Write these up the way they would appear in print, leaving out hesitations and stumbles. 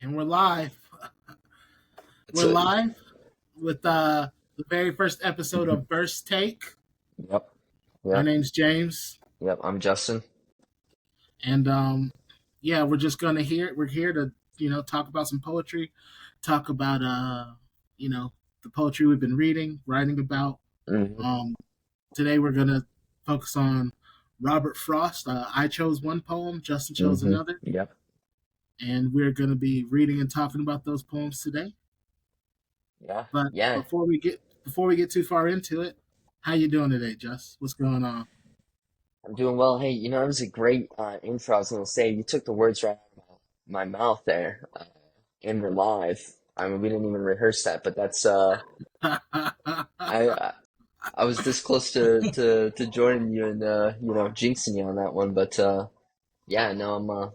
And we're live. It's We're a live with the very first episode of First Take. Yep, My yep, name's James, yep. I'm Justin. and yeah, we're here to talk about some poetry, talk about the poetry we've been writing about. Hmm. Um, Today we're gonna focus on Robert Frost. I chose one poem, Justin chose Hmm. another, Yep. and we're gonna be reading and talking about those poems today. Yeah. But Yeah. before we get too far into it, how you doing today, Just? What's going on? I'm doing well. Hey, that was a great intro. I was gonna say you took the words right out of my mouth there. And we're live. I mean, we didn't even rehearse that, but that's I I I was this close to joining you and jinxing you on that one, but yeah, no,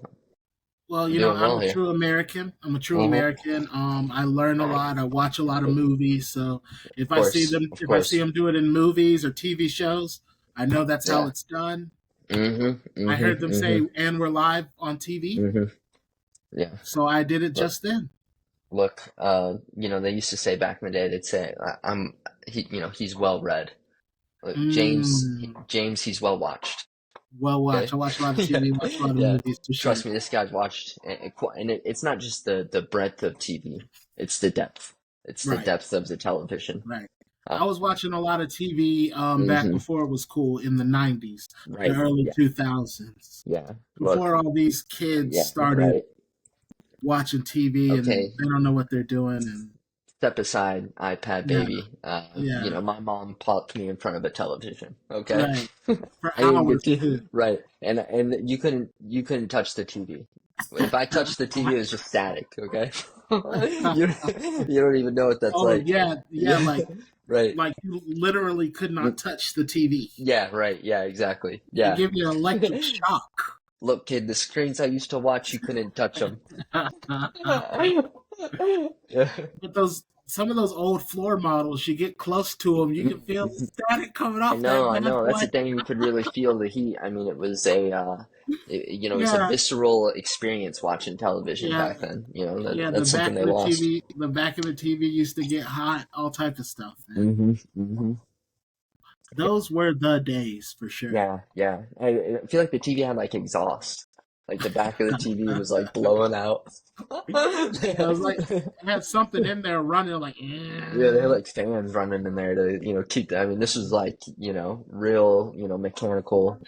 Well, I'm doing I'm well a here. true American. I'm a true Hmm. American. I learn a lot. I watch a lot of movies. So Of course, of if I see course. them do it in movies or TV shows, I know that's how Yeah. it's done. Hmm. I Hmm. heard them say, Hmm. "And we're live on TV," Hmm. Yeah. so I did it Look, just then. Look, they used to say back in the day, they'd say, he's well read. Look, Mm, James, he's well watched. well watched. Okay? I watch a lot of Yeah, TV. Watch a lot of yeah. movies for sure. Trust me, this guy's watched, it's not just the breadth of TV, it's the depth. It's the Right. depth of the television. Right. Uh, I was watching a lot of TV back hmm. before it was cool in the 90s, the Right. early Yeah. 2000s, Yeah. before Look. all these kids Yeah. started Right. watching TV and Okay. they don't know what they're doing. And Step aside, iPad yeah, baby. yeah, My mom plopped me in front of a television. Okay. right. For I didn't hours get to too. right, and you couldn't touch the TV. If I touched the TV, it was just static. Okay, you don't even know what that's Oh, like. yeah, yeah, Yeah, right. like you literally could not You- touch the TV. Yeah, right. Yeah, exacbut It yeah. gave you an electric shock. Look, kid, the screens I used to watch, you couldn't touch them. Yeah. But those some of those old floor models, you get close to them, you can feel the static coming off that I bad know. That's boy. the thing. You could really feel the heat. I mean, it was a Yeah, visceral experience watching television yeah, back then. yeah. That's something they lost. The back of the TV used to get hot, all type of stuff, man. Hmm. Hmm. Those were the days for sure. Yeah, yeah. I feel like the TV had like exhaust. Like the back of the TV was like blowing out. It was like it had something in there running, like, Yeah, they had eh. like fans running in there to, keep I mean, this was like, real, mechanical,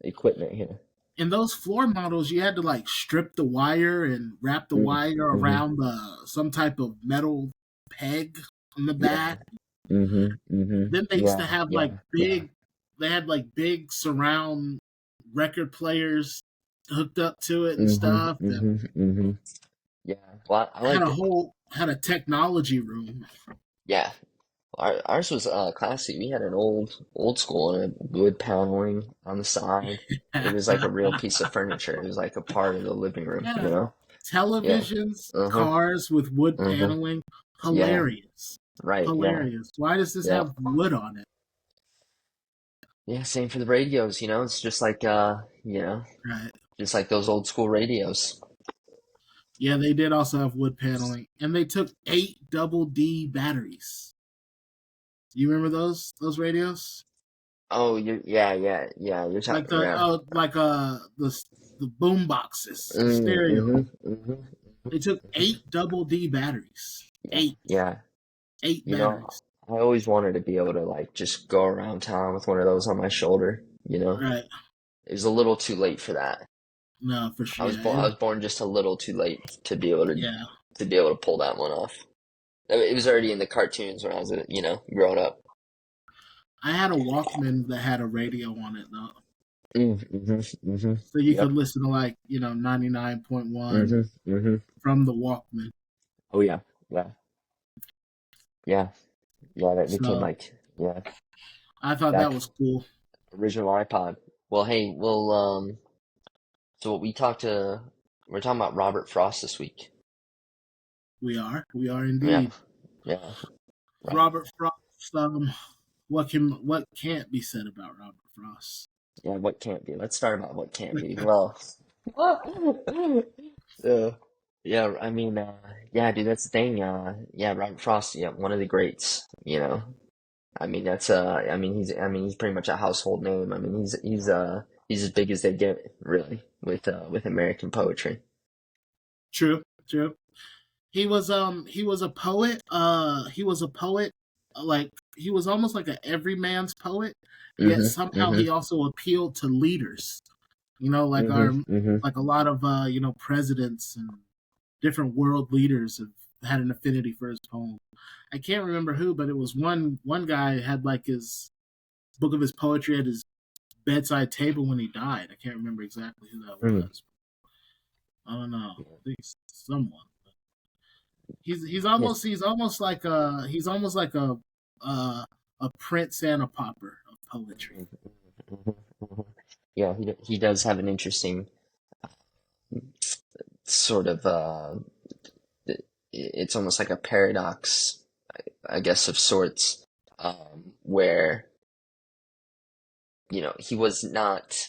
equipment here. In those floor models, you had to like strip the wire and wrap the wire Mm-hmm. around some type of metal peg on the Yeah. back. Mm-hmm. Mm-hmm. Then they used to Yeah, have yeah, yeah. they had like big surround record players hooked up to it and Mm-hmm. stuff. And Mm-hmm. Mm-hmm. Yeah. Well, I like it. had a technology room. Yeah. Ours was classy. We had an old school and a wood paneling on the side. It was like a real piece of furniture. It was like a part of the living room, you Yeah, know? Yeah. televisions, Uh-huh. cars with wood Uh-huh. paneling, Yeah. hilarious, Right. Yeah. hilarious. Why does this Yeah. have wood on it? Yeah. Same for the radios, It's just like Right. just like those old school radios. Yeah, they did also have wood paneling, and they took 8 double D batteries. You remember those radios? Oh, yeah. You're Like talking, yeah. the boom boxes, the stereo. Mm-hmm. Mm-hmm. They took 8 double D batteries. Yeah. Eight, Yeah. eight You know, batteries. I always wanted to be able to like just go around town with one of those on my shoulder. Right. It was a little too late for that. No, for I sure. was born I was born just a little too late to be able Yeah. to pull that one off. It was already in the cartoons when I was growing up. I had a Walkman that had a radio on it though. Mm-hmm. Mm-hmm. So you Yep. could listen to 99.1 Mm-hmm. Mm-hmm. from the Walkman. Oh yeah. Yeah. Yeah. Yeah, that became So like, yeah, I thought that back was cool. original iPod. Well, hey, so we're talking about Robert Frost this week. We are Yeah. indeed. Yeah. Right. Robert Frost. What can't be said about Robert Frost? Yeah, what can't be? Let's start about what can't be. Well, yeah, Yeah, I mean, yeah, dude, that's the thing. Yeah, Robert Frost, yeah, one of the greats. I mean, I mean, he's pretty much a household name. I mean, he's as big as they get, really, with American poetry. True, true. He was a poet. He was a poet. Like he was almost like a everyman's poet. Yet Mm-hmm. somehow Mm-hmm. he also appealed to leaders. Like Mm-hmm. our Mm-hmm. like a lot of presidents and different world leaders have had an affinity for his poem. I can't remember who, but it was one guy had like his book of his poetry at his bedside table when he died. I can't remember exactly who that Mm. was. I don't know. I think someone. Yeah. He's almost like uh, a prince and a pauper of poetry. Mhm, mhm, mhm. Yeah, he does have an interesting sort of it's almost like a paradox, I guess, of sorts, where he was not,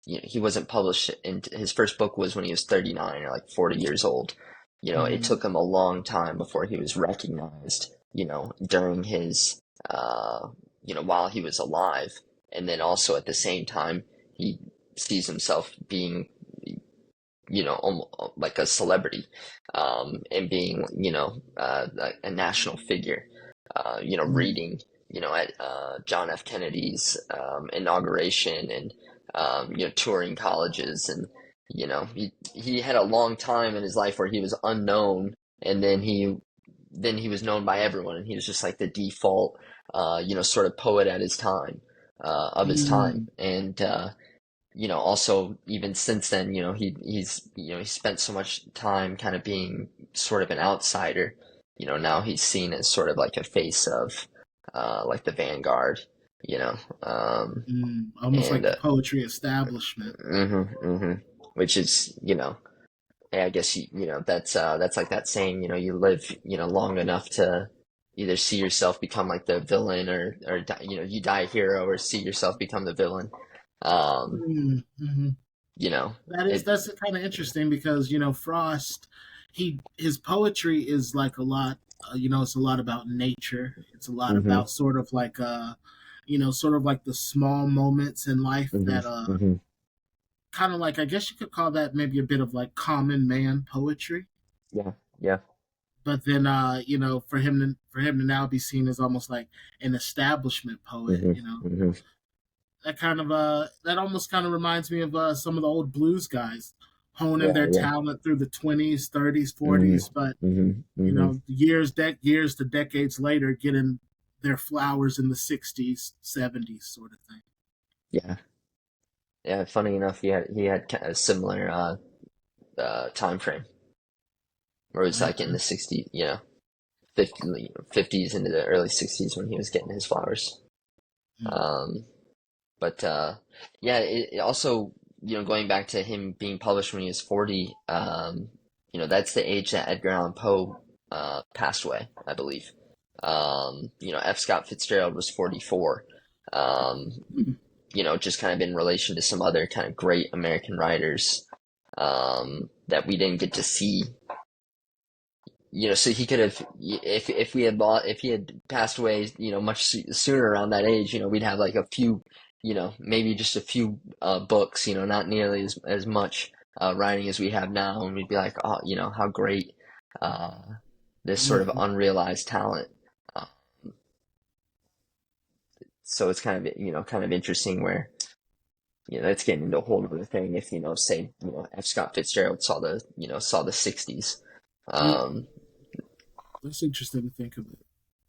he wasn't published. In his first book was when he was 39 or like 40 years old. It Mm, took him a long time before he was recognized, during his while he was alive, and then also at the same time he sees himself being, almost like a celebrity, and being, a national figure, mm, reading, at John F. Kennedy's inauguration, and touring colleges, and he had a long time in his life where he was unknown, and then he was known by everyone, and he was just like the default, sort of poet at his time, of his time, mm, and also even since then, he spent so much time kind of being sort of an outsider. Now he's seen as sort of like a face of, like the vanguard, you know, um, almost and like the poetry establishment. hmm which is, yeah, I guess that's like that saying, you live, long enough to either see yourself become like the villain, or you die a hero, or see yourself become the villain. Um, Mm-hmm. you know, it. That's kind of interesting because Frost, his poetry is like a lot. It's a lot about nature. It's a lot Hmm. about sort of like sort of like the small moments in life Hmm. that Hmm. kind of like I guess you could call that maybe a bit of like common man poetry. Yeah, yeah. But then for him to now be seen as almost like an establishment poet, Hmm. Hmm. that almost kind of reminds me of some of the old blues guys honing Yeah, their yeah. talent through the 20s, 30s, Hmm. 40s, but Hmm. Hmm. years to decades later getting their flowers in the 60s, 70s sort of thing. Yeah, yeah. Funny enough, he had a similar time frame, where it was like in Okay. the 60s, 50s into the early 60s when he was getting his flowers. Mm. Um, but yeah, it also, going back to him being published when he was 40, that's the age that Edgar Allan Poe passed away, I believe. F. Scott Fitzgerald was 44. Um, Mm. just kind of in relation to some other kind of great American writers, that we didn't get to see. So he could have, if he had passed away, much sooner around that age, we'd have like a few, maybe just a few books, not nearly as much writing as we have now, and we'd be like, oh, how great, uh, this sort of Mm. unrealized talent. Uh, so it's kind of interesting where, it's getting into a whole other thing. If, say, F. Scott Fitzgerald saw the 60s. Mm. Um, That's interesting to think of it.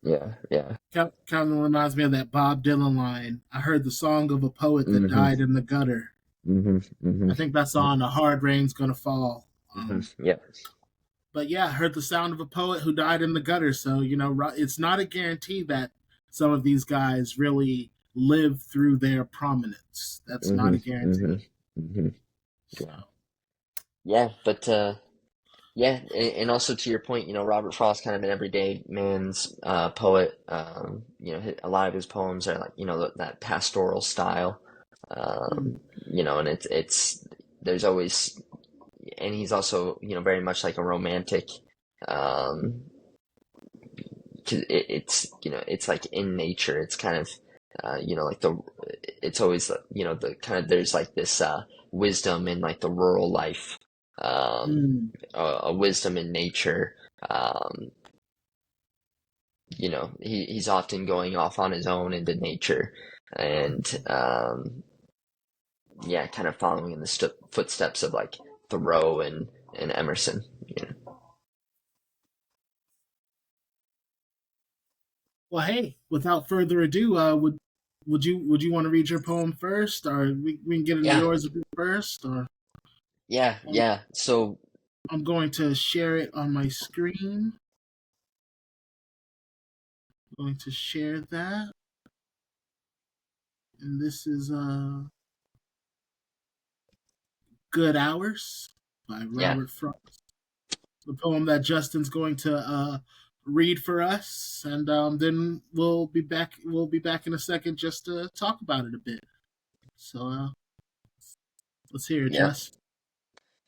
yeah, yeah. Kind of reminds me of that Bob Dylan line. I heard the song of a poet that Hmm. died in the gutter. Hmm. Hmm. I think that's on A Hard Rain's Gonna Fall. Hmm. Yeah. But yeah, I heard the sound of a poet who died in the gutter. So, it's not a guarantee that some of these guys really live through their prominence. That's not Hmm. a Hmm. guarantee. Hmm. So, Yeah. Yeah, but yeah, and also to your point, Robert Frost, kind of an everyday man's poet. A lot of his poems are like, that pastoral style. mm, And it's there's always, and he's also, very much like a romantic. 'Cause it's like in nature. It's kind of, like it's always, the kind of, there's like this wisdom in like the rural life, um, Mm. a wisdom in nature. Um, he's often going off on his own into nature, and yeah, kind of following in the footsteps of like Thoreau and Emerson. Well, hey, without further ado, would you want to read your poem first, or we can get into Yeah, yours a bit first, or yeah, I'm, yeah. So I'm going to share it on my screen. I'm going to share that, and this is "Good Hours" by yeah, Robert Frost, the poem that Justin's going to read for us, and then we'll be back. We'll be back in a second just to talk about it a bit. So let's hear it, yeah, Just.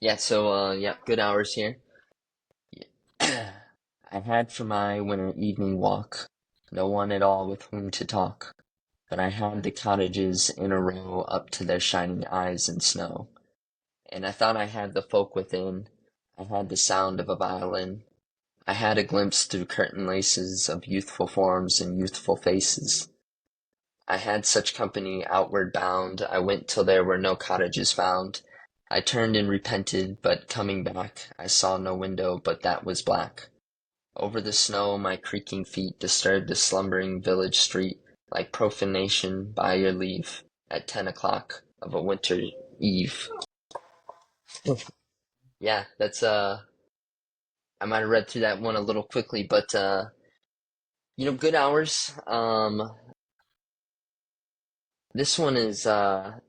yeah. So yeah, good hours here. I had for my winter evening walk no one at all with whom to talk, but I had the cottages in a row up to their shining eyes in snow, and I thought I had the folk within. I had the sound of a violin. I had a glimpse through curtain laces of youthful forms and youthful faces. I had such company outward bound, I went till there were no cottages found. I turned and repented, but coming back, I saw no window but that was black. Over the snow my creaking feet disturbed the slumbering village street, like profanation by your leave, at 10 o'clock of a winter eve. Yeah, that's I might have read through that one a little quickly, but good hours. This one is I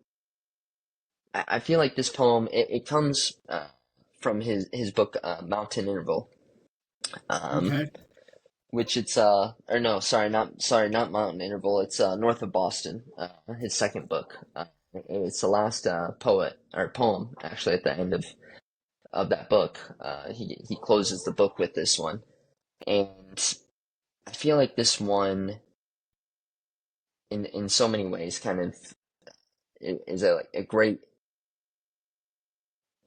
feel like this poem it comes from his book Mountain Interval, um, Okay. which it's or no, not Mountain Interval. It's North of Boston, his second book. It's the last poet or poem actually at the end of that book. He closes the book with this one, and I feel like this one in so many ways kind of is a great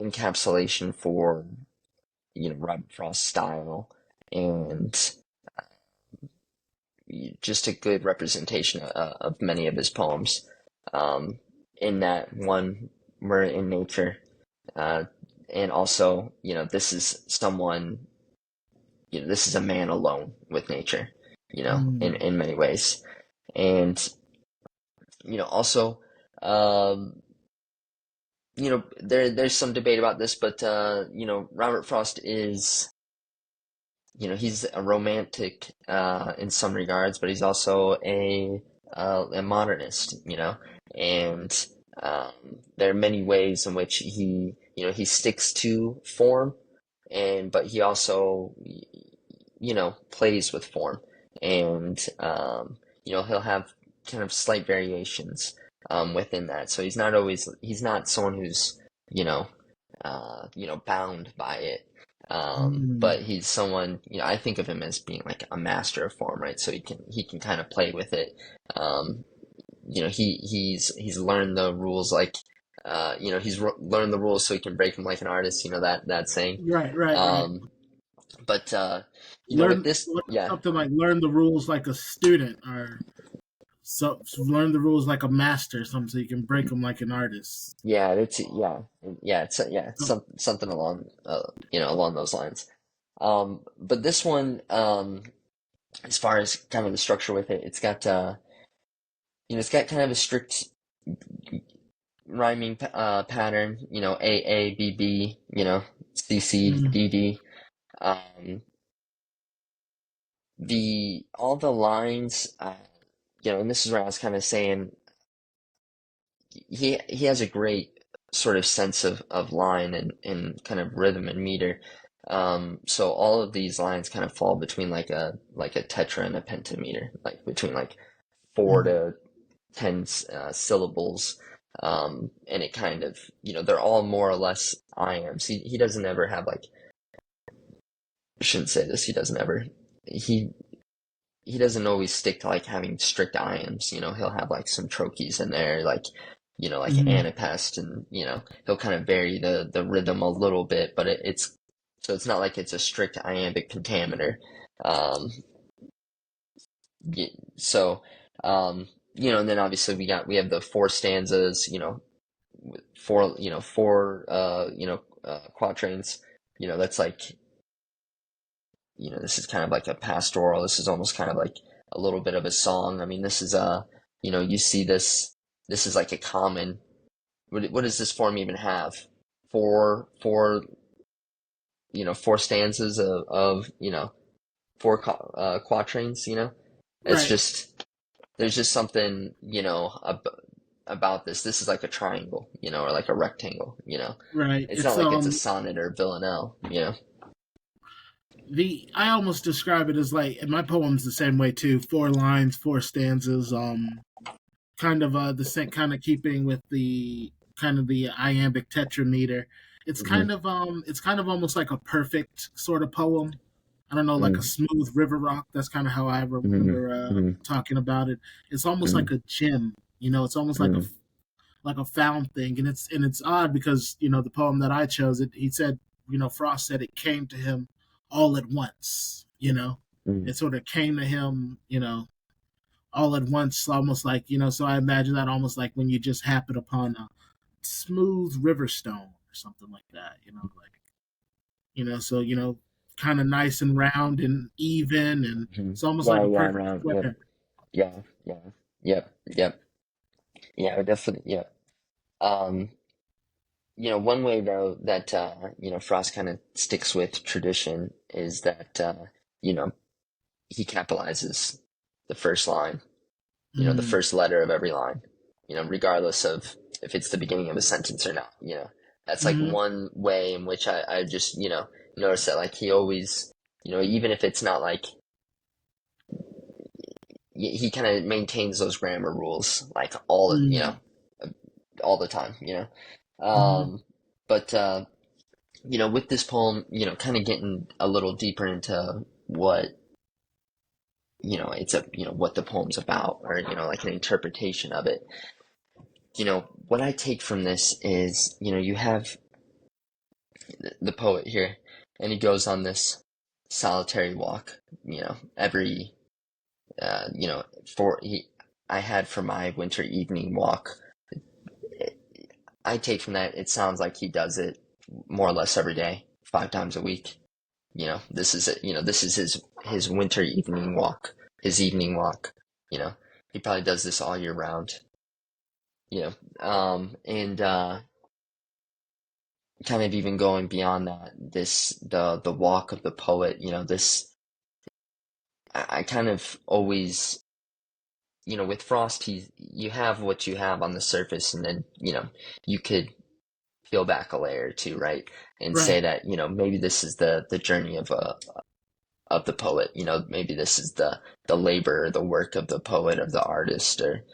encapsulation for Robert Frost's style and just a good representation of many of his poems. Um, in that one, we're in nature, uh, and also this is someone this is a man alone with nature, in Mm. in many ways, and also. Um, there's some debate about this, but Robert Frost is he's a romantic in some regards, but he's also a modernist, and there are many ways in which he sticks to form, but he also plays with form, and he'll have kind of slight variations within that. So he's not someone who's you know bound by it. But Mm. he's someone, I think of him as being like a master of form, right? So he can kind of play with it. Um, he's learned the rules like learned the rules so he can break them like an artist, that saying. Right, right, right. Um, but with Learn this, yeah, something like learn the rules like a student, or learn the rules like a master, something so you can break them like an artist. yeah, it's Oh, something along along those lines. But this one, as far as kind of the structure with it, it's got kind of a strict rhyming pattern, A A B B, C C mm. D D. Um, the all the lines, and this is where I was kind of saying he has a great sort of sense of line and kind of rhythm and meter. So all of these lines kind of fall between like a tetra and a pentameter, like between like four Mm. to 10 syllables. And it kind of, they're all more or less iambs. He doesn't ever have like, I shouldn't say this, he doesn't ever, he, he doesn't always stick to like having strict iambs. He'll have like some trochees in there, like, like Hmm. Anapest, and, he'll kind of vary the rhythm a little bit, but so it's not like it's a strict iambic pentameter. Um, so, and then obviously we have the four stanzas, four quatrains. That's like, this is kind of like a pastoral. This is almost kind of like a little bit of a song. I mean, this is you see this is like a common. What does this form even have? Four four stanzas of four quatrains. It's Right, just there's just something about this. This is like a triangle, or like a rectangle. right. It's not It's like it's a sonnet or villanelle. the I almost describe it as like, and my poem's the same way too. 4 lines, 4 stanzas. Kind of the same, kind of keeping with the kind of the iambic tetrameter. Hmm. It's kind of almost like a perfect sort of poem. I don't know, like a Hmm. smooth river rock. That's kind of how I Hmm. remember Hmm. talking about it. It's almost Hmm. like a gem. It's almost Hmm. like a found thing, and it's odd because the poem that I chose, it he said, Frost said it came to him all at once. Hmm. It sort of came to him, all at once, almost like, so I imagine that almost like when you just happen upon a smooth river stone or something like that, like, so, kind of nice and round and even, and Hmm. it's almost like Yeah, a yeah, perfect around. Yep. square. Yeah, yeah, yep, yep. Yeah, definitely. Yeah. Um, one way though that Frost kind of sticks with tradition is that you know, he capitalizes the first line, the Mm, first letter of every line, regardless of if it's the beginning of a sentence or not. That's like mm-hmm, one way in which I just, notice that like he always, even if it's not like he kind of maintains those grammar rules like mm, all the time, mm-hmm, but with this poem, kind of getting a little deeper into what it's what the poem's about, or like an interpretation of it. What I take from this is, you have the poet here, and he goes on this solitary walk, every for he I had for my winter evening walk. I take from that it sounds like he does it more or less every day, 5 times a week. This is it. This is his winter evening walk, his evening walk. You know, he probably does this all year round. And kind of even going beyond that, the walk of the poet. This I kind of always with Frost, you have what you have on the surface, and then you could peel back a layer or two, right? And say right. that, maybe this is the journey of the poet. Maybe this is the labor, the work of the poet, of the artist, or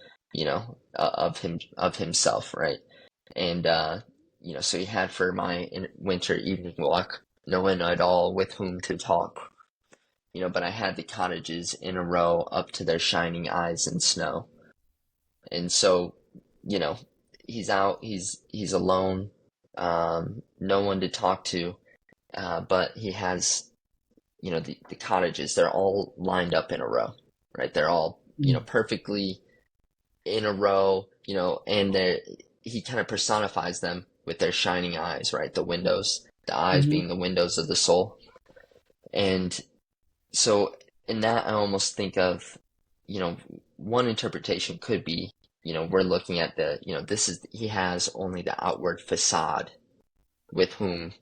of himself, right? And so he had for my winter evening walk, no one at all with whom to talk. But I had the cottages in a row up to their shining eyes in snow. And so, you know, he's out, he's alone, no one to talk to, but he has, the cottages, they're all lined up in a row, right? They're all, Mm, perfectly in a row, and he kind of personifies them with their shining eyes, right? The windows, the eyes mm-hmm, being the windows of the soul. And so in that, I almost think of, one interpretation could be, we're looking at he has only the outward facade with whom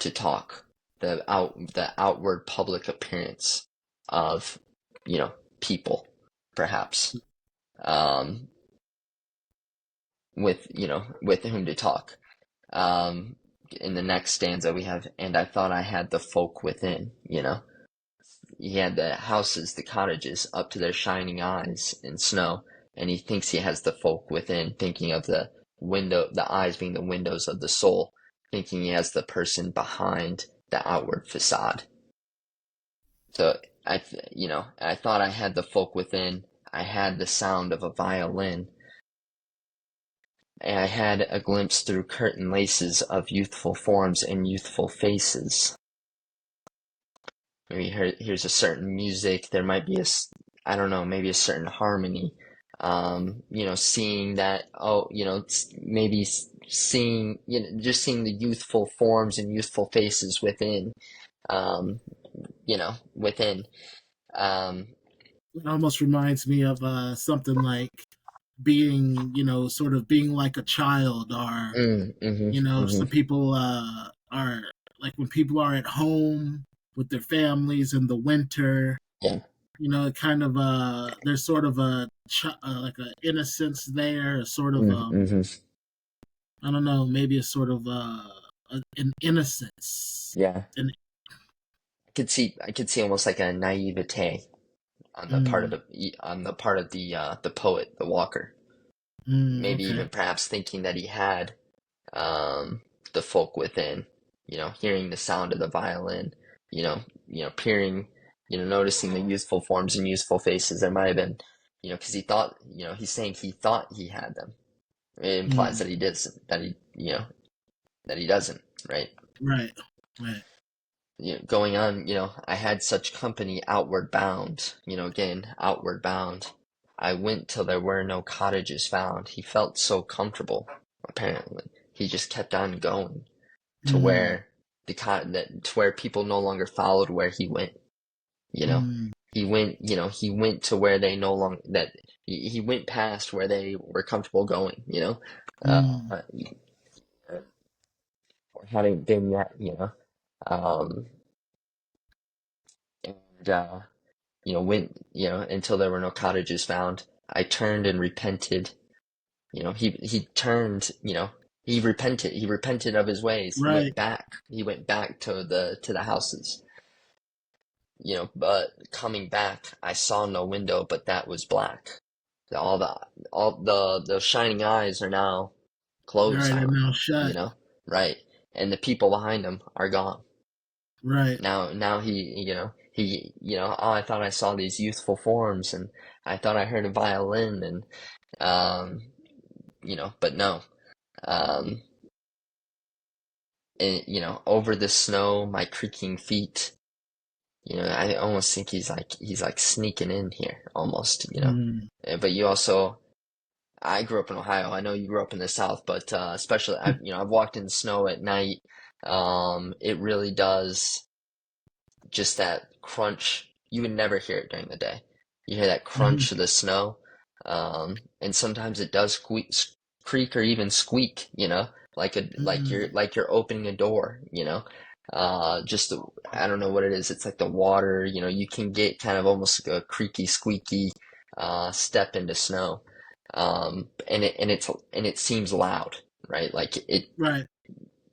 to talk, the outward public appearance of, people, perhaps, um, with whom to talk. Um, in the next stanza, we have, and I thought I had the folk within, He had the houses, the cottages, up to their shining eyes in snow. and he thinks he has the folk within, thinking of the eyes being the windows of the soul, thinking he has the person behind the outward facade. So I thought I had the folk within. I had the sound of a violin. And I had a glimpse through curtain laces of youthful forms and youthful faces. Maybe here's a certain music. There might be I don't know, maybe a certain harmony. Seeing that, maybe seeing, just seeing the youthful forms and youthful faces within, within. It almost reminds me of something like being, sort of being like a child, or some people are like when people are at home with their families in the winter. Yeah. Kind of there's sort of like a innocence there, a sort of I don't know, maybe a sort of an innocence. Yeah. I could see almost like a naivete on the part of the poet, the walker. Maybe okay. even perhaps thinking that he had the folk within, hearing the sound of the violin, peering, noticing the youthful forms and youthful faces. There might have been, because he thought, he's saying he thought he had them. It implies that he did, that he doesn't, right? Right. Going on, I had such company outward bound, again, outward bound. I went till there were no cottages found. He felt so comfortable, apparently. He just kept on going to where to where people no longer followed where he went. He went to where they no longer he went past where they were comfortable going, or having been that, and went, until there were no cottages found. I turned and repented. He turned, he repented of his ways. Right. He went back to the houses. But coming back, I saw no window, but that was black. All the shining eyes are now closed. Right, and now shut. Right. And the people behind him are gone. Right. Now oh, I thought I saw these youthful forms, and I thought I heard a violin, and but no. And over the snow, my creaking feet. I almost think he's like sneaking in here, almost. But you also, I grew up in Ohio. I know you grew up in the South, but especially, I've walked in the snow at night. It really does. Just that crunch, you would never hear it during the day. You hear that crunch of the snow, and sometimes it does creak or even squeak, like you're opening a door, just I don't know what it is. It's like the water, you can get kind of almost like a creaky, squeaky step into snow, and it seems loud, right? Like it. Right.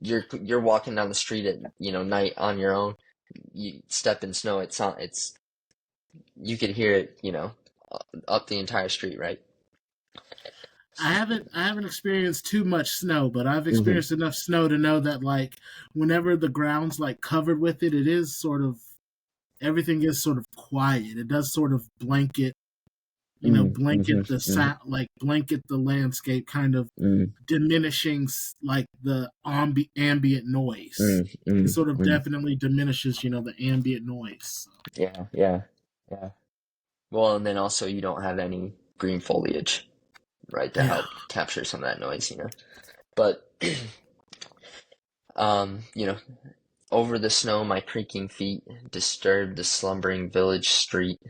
You're walking down the street at night on your own. You step in snow, you could hear it, up the entire street, right? I haven't experienced too much snow, but I've experienced enough snow to know that like whenever the ground's like covered with it, it is sort of everything is sort of quiet. It does sort of blanket the sound, like blanket the landscape, kind of diminishing like the ambient noise. It sort of definitely diminishes, the ambient noise. Yeah. Well, and then also you don't have any green foliage, right, to help capture some of that noise, But, over the snow, my creaking feet disturbed the slumbering village street.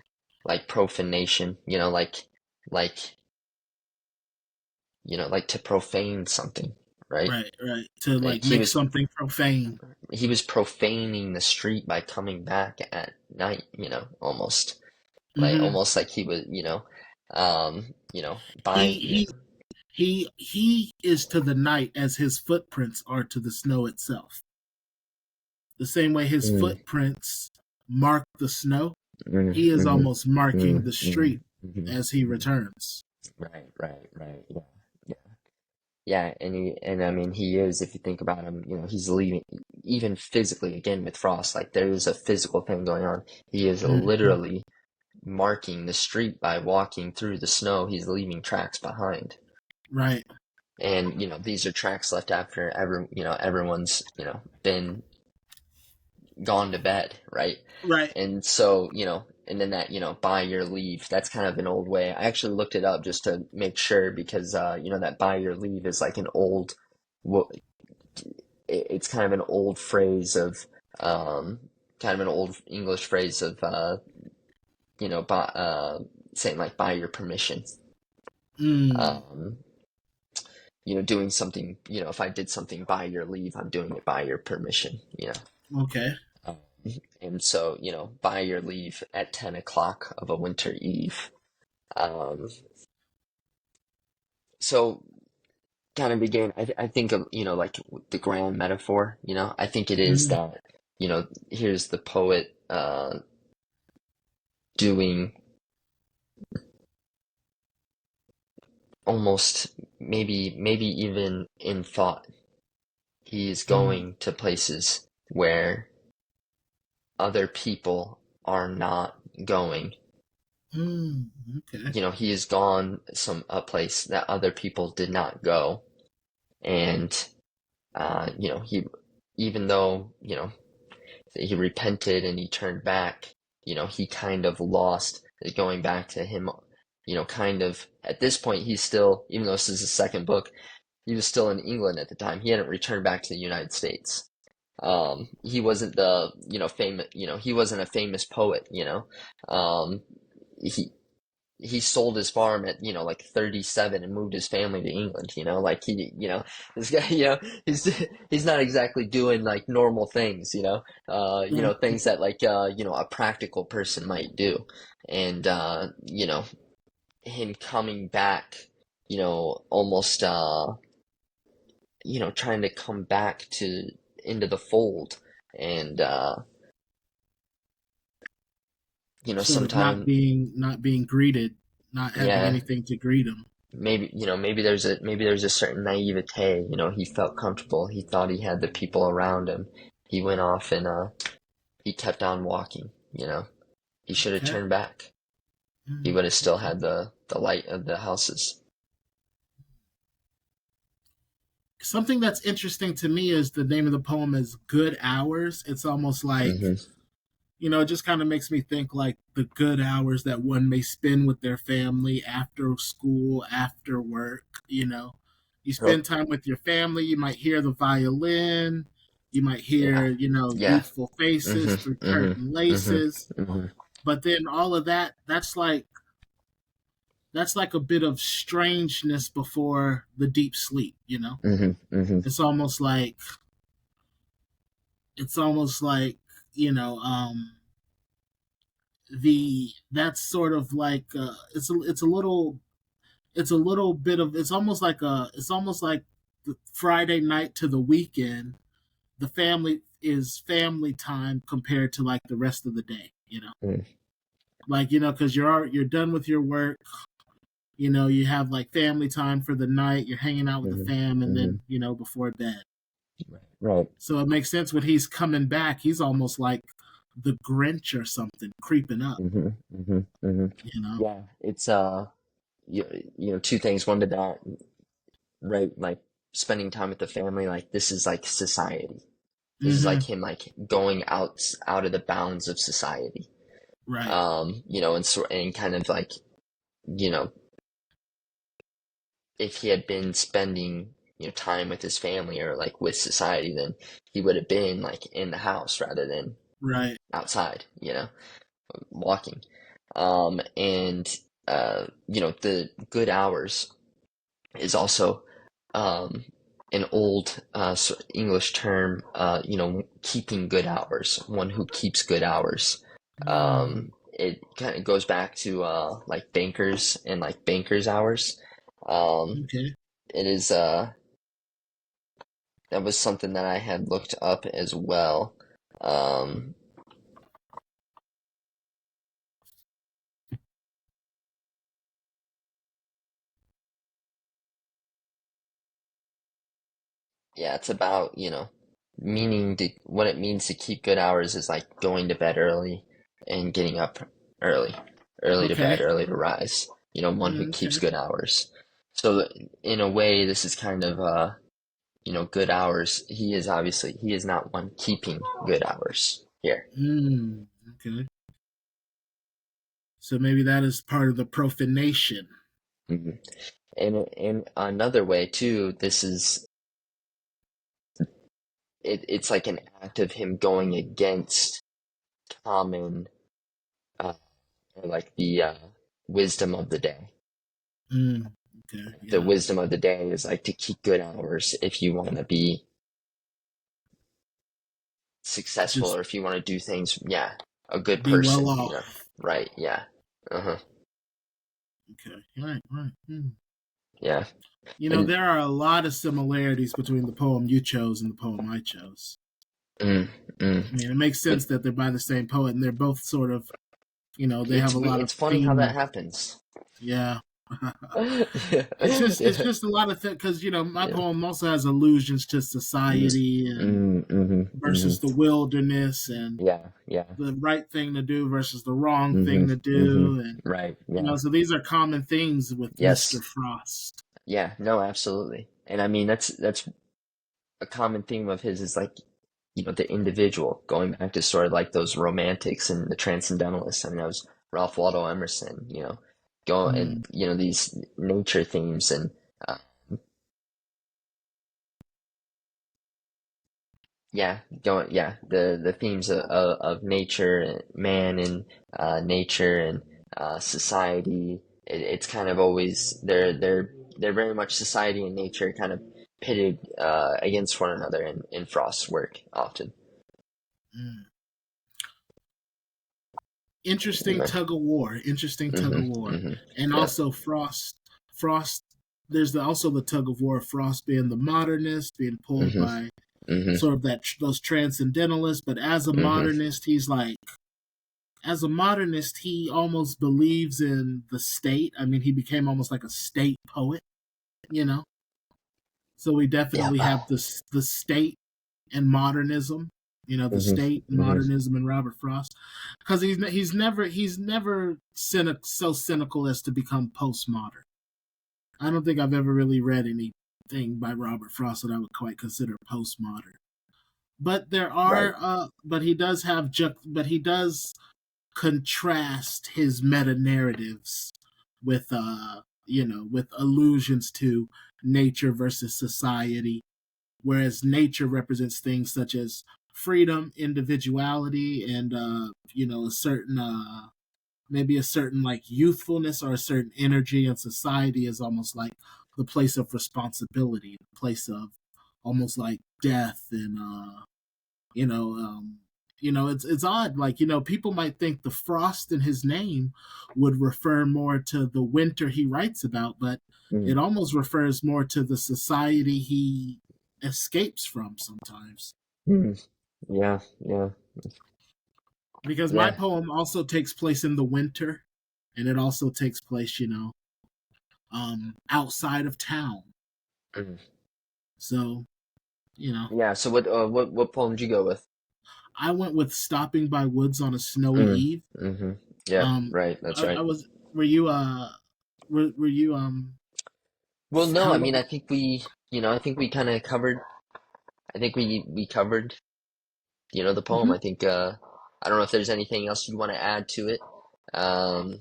Like profanation, like to profane something, right? Right. To like make something profane. He was profaning the street by coming back at night, almost almost like he was, buying. He is to the night as his footprints are to the snow itself. The same way his footprints mark the snow. He is almost marking the street as he returns. Right. Yeah. Yeah. Yeah, and I mean he is, if you think about him, he's leaving even physically again with Frost, like there is a physical thing going on. He is Mhm. literally marking the street by walking through the snow. He's leaving tracks behind. Right. And these are tracks left after everyone's, been gone to bed, right? Right. And so, and then that, buy your leave, that's kind of an old way. I actually looked it up just to make sure because, that buy your leave is like an old, wo- it's kind of an old phrase of, um, kind of an old English phrase of, saying like buy your permission. Mm. Um, doing something, if I did something by your leave, I'm doing it by your permission. Okay. Um, and so, by your leave at 10 o'clock of a winter eve. Um, so kind of again, I think of, like the grand metaphor, I think it is Mhm. that, here's the poet, doing almost maybe even in thought, he's Mm. going to places where other people are not going. Mm. Okay. He has gone a place that other people did not go, and he, even though he repented and he turned back, he kind of lost, going back to him, kind of at this point he's still, even though this is his second book, he was still in England at the time. He hadn't returned back to the United States. He wasn't the, famous, he wasn't a famous poet. Um, he he sold his farm at, like 37 and moved his family to England. Like this guy, he's not exactly doing like normal things, Right. things that like, a practical person might do. And, him coming back, almost, trying to come back to into the fold. And, Sort of sometime, not being greeted, not having yeah, anything to greet him. maybe maybe there's a certain naivete. He felt comfortable, he thought he had the people around him. He went off and he kept on walking. He should have Okay. turned back. He Mm. would have still Okay. had the light of the houses. Something that's interesting to me is the name of the poem is Good Hours. It's almost like, Hmm. it just kind of makes me think like the good hours that one may spend with their family after school, after work. You spend Oh, time with your family, you might hear the violin, you might yeah, hear, yeah. youthful faces Hmm. through Hmm. curtain Hmm. laces. Hmm. But then all of that, that's like a bit of strangeness before the deep sleep. Hmm. Hmm. It's almost like it's almost like, you know, the that's sort of like it's a little bit of it's almost like the Friday night to the weekend. The family is family time compared to like the rest of the day. Like, because you're done with your work. You have like family time for the night. You're hanging out with the Hmm. fam, and Hmm. then before bed. Right. So it makes sense when he's coming back. He's almost like the Grinch or something creeping up. Hmm. Hmm. Hmm. You know. Yeah, it's you, two things. One to that, right? Like spending time with the family, like this is like society. This is like Mm-hmm. him like going out of the bounds of society. Right. And kind of like, you know, if he had been spending, time with his family or like with society, then he would have been like in the house rather than Right. outside, walking. And the good hours is also um, an old English term, keeping good hours, one who keeps good hours. Mm. It kind of goes back to like bankers and like bankers' hours. Um, Okay. it is that was something that I had looked up as well. Um, yeah, it's about, meaning to what it means to keep good hours is like going to bed early and getting up early. Early to bed, Okay. early to rise. One who keeps Okay. good hours. So in a way, this is kind of good hours. He is not one keeping good hours here. Okay. So maybe that is part of the profanation. hmm And in another way too, it's like an act of him going against common uh, or like the wisdom of the day. Mm, okay. The Yeah. wisdom of the day is like to keep good hours if you want to be successful Just or if you want to do things, yeah, a good be well person, off. right? Yeah. Uh-huh. Okay. Right. Right. Yeah. You know, And there are a lot of similarities between the poem you chose and the poem I chose. mm, I mean, mm. it makes But sense that they're by the same poet, and they're both sort of, they have a lot of it's funny how that theme. happens. Yeah. Yeah. It's Yeah. just a lot of things because my Yeah. poem also has allusions to Mm, society and mm-hmm. versus the wilderness and Yeah, yeah. the right thing to do versus the wrong Mm-hmm. thing to Mm-hmm. do, and Right. Yeah. so these are common themes with Mr. Yes. Frost. Yeah. No, absolutely. And I mean that's a common theme of his is like, the individual, going back to sort of like those romantics and the transcendentalists. I mean, that was Ralph Waldo Emerson, going and, Mm, these nature themes and, uh, yeah, the themes of nature, and man and nature and society. It's kind of always they're very much society and nature kind of pitted against one another in Frost's work often. mm. Interesting tug of war. Interesting tug of Hmm. war, Hmm. and Yeah. also Frost. Frost. There's also the tug of war of Frost being the modernist, being pulled Hmm. by Hmm. sort of those transcendentalists. But as a Hmm. modernist, he almost believes in the state. I mean, he became almost like a state poet, you know. So we Yeah. definitely have the state and modernism, the Hmm. state and Hmm. modernism in Robert Frost, because he's never so cynical as to become postmodern. I don't think I've ever really read anything by Robert Frost that I would quite consider postmodern. But Right. but he does contrast his meta narratives with with allusions to nature versus society, whereas nature represents things such as freedom, individuality, and a certain maybe a certain like youthfulness or a certain energy, and society is almost like the place of responsibility, the place of almost like death and you know um it's odd, like people might think the frost in his name would refer more to the winter he writes about, but Mm. it almost refers more to the society he escapes from sometimes, Mm. Yeah. Yeah. because my Yeah. poem also takes place in the winter, and it also takes place outside of town, Mm. so you know Yeah. So what poem did you go with? I went with stopping by woods on a snowy Mm. eve. Hmm. Yeah. um Right. That's I right. was were you were you Well, no, how I mean, long? I think we kind of covered. I think we covered, the poem. Hmm. I think I don't know if there's anything else you want to add to it. Um,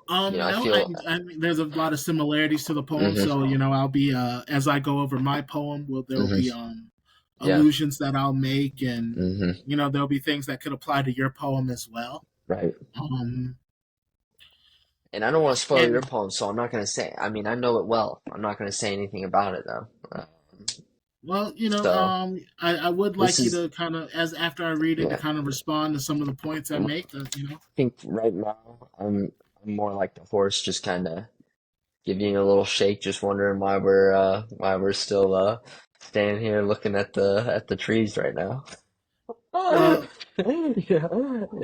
I No, feel. I mean, there's a lot of similarities to the poem, Hmm. so I'll be as I go over my poem, there will be Hmm. Yeah. allusions that I'll make, and Hmm. there'll be things that could apply to your poem as well. Right. Um, And I don't want to spoil your and poem, so I'm not going to say. I mean, I know it well. I'm not going to say anything about it though. well, So I would this like you is, to kind of, as after I read it, to yeah. kind of respond to some of the points I I make. think right now I'm more like the horse, just kind of giving a little shake, just wondering why we're still standing here looking at the trees right now. Well, Yeah.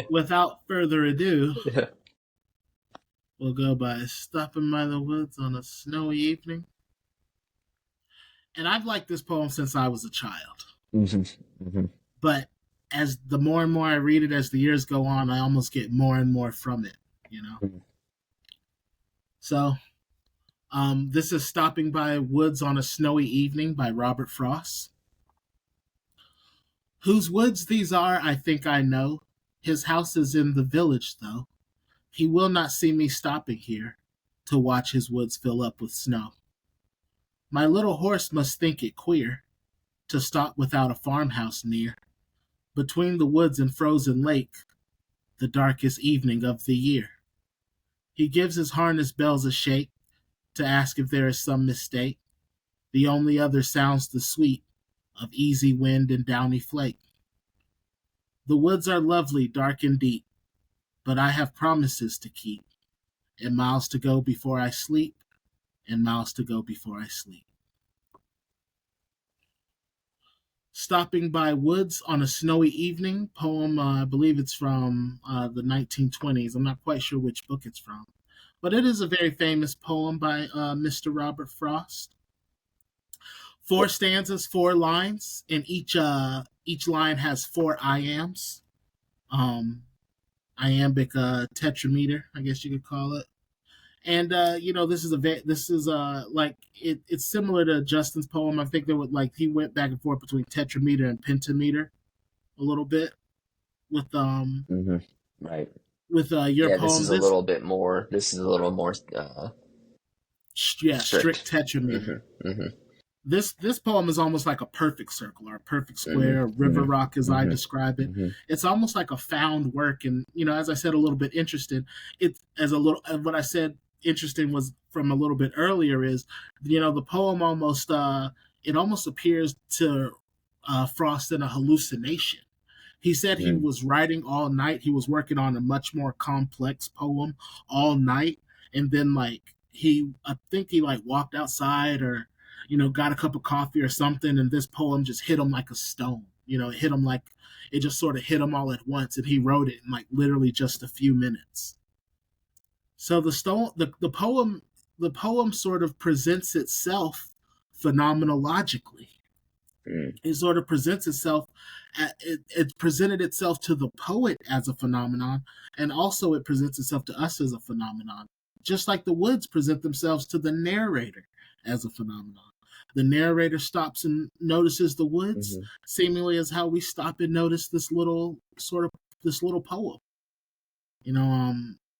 without further ado, Yeah. we'll go by stopping by the woods on a snowy evening. and I've liked this poem since I was a child. Hmm. Hmm. But as the more and more I read it, as the years go on, I almost get more and more from it. You know. So this is Stopping by Woods on a Snowy Evening by Robert Frost. Whose woods these are, I think I know. His house is in the village, though. He will not see me stopping here to watch his woods fill up with snow. My little horse must think it queer to stop without a farmhouse near, between the woods and frozen lake, the darkest evening of the year. He gives his harness bells a shake to ask if there is some mistake. The only other sounds the sweet of easy wind and downy flake. The woods are lovely, dark and deep, but I have promises to keep, and miles to go before I sleep, and miles to go before I sleep. Stopping by Woods on a Snowy Evening, poem, I believe it's from the 1920s. I'm not quite sure which book it's from. But it is a very famous poem by Mr. Robert Frost. 4 stanzas, 4 lines, and each line has 4 iambs. Iambic tetrameter, I guess you could call it. And this is like it's similar to Justin's poem. I think he went back and forth between tetrameter and pentameter a little bit with Hmm. Right. with your Yeah, poem. this is a little bit more. This is a little more Strict tetrameter. Hmm. Hmm. This poem is almost like a perfect circle or a perfect square, a Hmm. river rock as I Hmm. describe it. Hmm. It's almost like a found work, and as I said, a little bit interesting. It as a little what I said interesting was from a little bit earlier is the poem almost it almost appears to Frost in a hallucination. He said he was writing all night. He was working on a much more complex poem all night, and then I think he walked outside or got a cup of coffee or something, and this poem just hit him like a stone. It hit him it just sort of hit him all at once, and he wrote it in literally just a few minutes. So the poem sort of presents itself phenomenologically. It sort of presents itself. It presented itself to the poet as a phenomenon, and also it presents itself to us as a phenomenon. Just like the woods present themselves to the narrator as a phenomenon. The narrator stops and notices the woods, seemingly as how we stop and notice this little poem.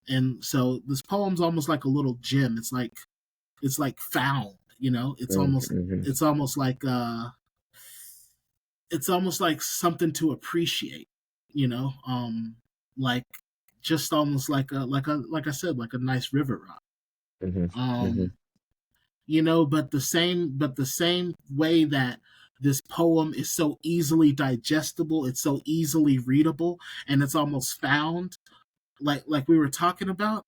And so this poem's almost like a little gem. It's like found. It's almost like something to appreciate. You know, like just almost like I said, like a nice river rock. Um, but the same way that this poem is so easily digestible, it's so easily readable, and it's almost found, like we were talking about,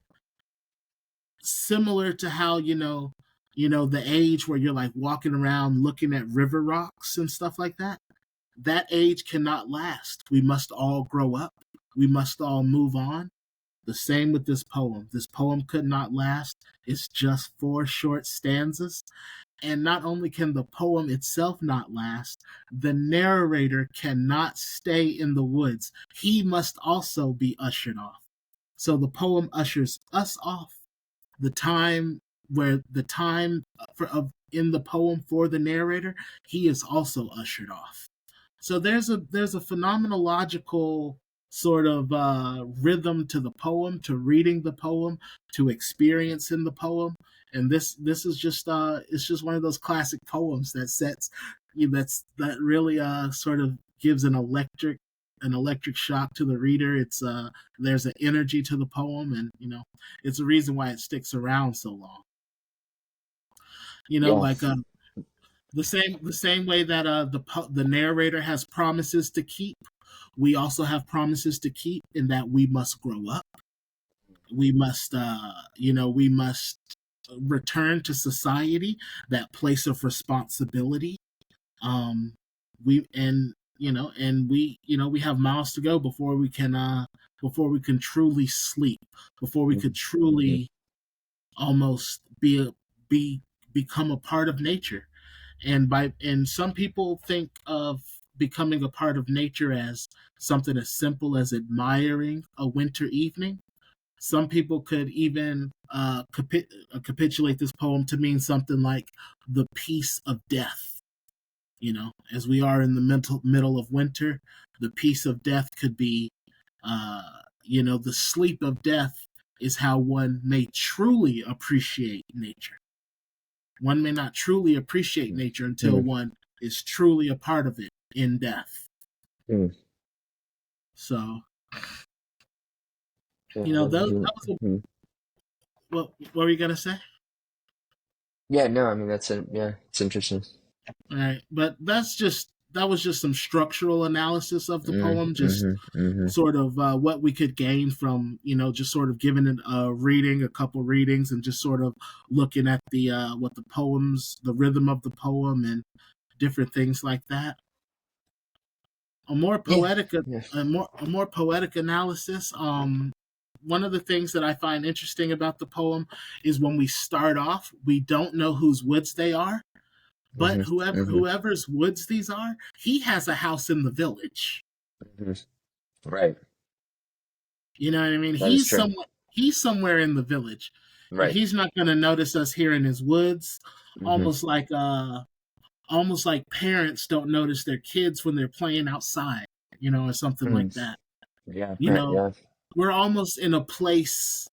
similar to how the age where you're walking around looking at river rocks and stuff like that. That age cannot last. We must all grow up. We must all move on. The same with this poem. This poem could not last. It's just 4 short stanzas. And not only can the poem itself not last, the narrator cannot stay in the woods. He must also be ushered off. So the poem ushers us off. The time in the poem for the narrator, he is also ushered off. So there's a phenomenological sort of rhythm to the poem, to reading the poem, to experiencing the poem, and this is just it's just one of those classic poems that sets that really sort of gives an electric shock to the reader. It's there's an energy to the poem, and it's a reason why it sticks around so long. Like Yes. the same way that the narrator has promises to keep, we also have promises to keep in that we must grow up. We must we must return to society, that place of responsibility. We and we have miles to go before we can truly sleep, before we could truly almost be become a part of nature. And some people think of becoming a part of nature as something as simple as admiring a winter evening. Some people could even capitulate this poem to mean something like the peace of death. As we are in the middle of winter, the peace of death could be, the sleep of death is how one may truly appreciate nature. One may not truly appreciate nature until one is truly a part of it in death. So, that was what were you gonna say? Yeah, no, I mean it's interesting. All right, but that was just some structural analysis of the poem, just sort of what we could gain from just sort of giving it a reading, a couple readings, and just sort of looking at the what the rhythm of the poem, and different things like that. A more poetic a more poetic analysis. One of the things that I find interesting about the poem is when we start off, we don't know whose woods they are, but whoever's woods these are, he has a house in the village. Right. You know what I mean? That is true. He's somewhere in the village. Right. And he's not going to notice us here in his woods. Almost like parents don't notice their kids when they're playing outside, or something like that. Yeah. We're almost in a place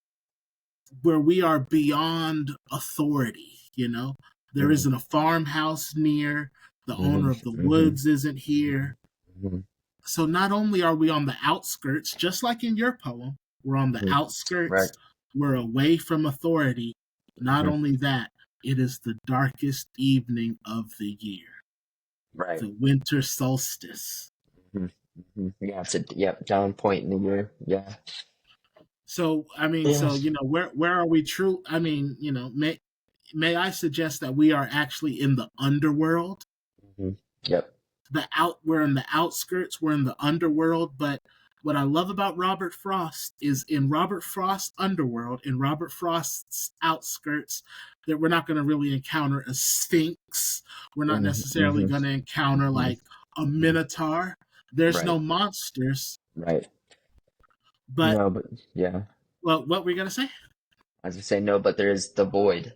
where we are beyond authority. There isn't a farmhouse near. The owner of the woods isn't here. So not only are we on the outskirts, just like in your poem, we're on the outskirts. Right. We're away from authority. Not only that, it is the darkest evening of the year. Right. The winter solstice. Yeah, it's down point in the year. Yeah. So where are we true? I mean, may I suggest that we are actually in the underworld? Yep. We're in the outskirts, we're in the underworld, but what I love about Robert Frost is in Robert Frost's underworld, in Robert Frost's outskirts, that we're not going to really encounter a sphinx. We're not necessarily going to encounter like a minotaur. There's no monsters. Right. But yeah. Well, what were you going to say? I was going to say no, but there is the void.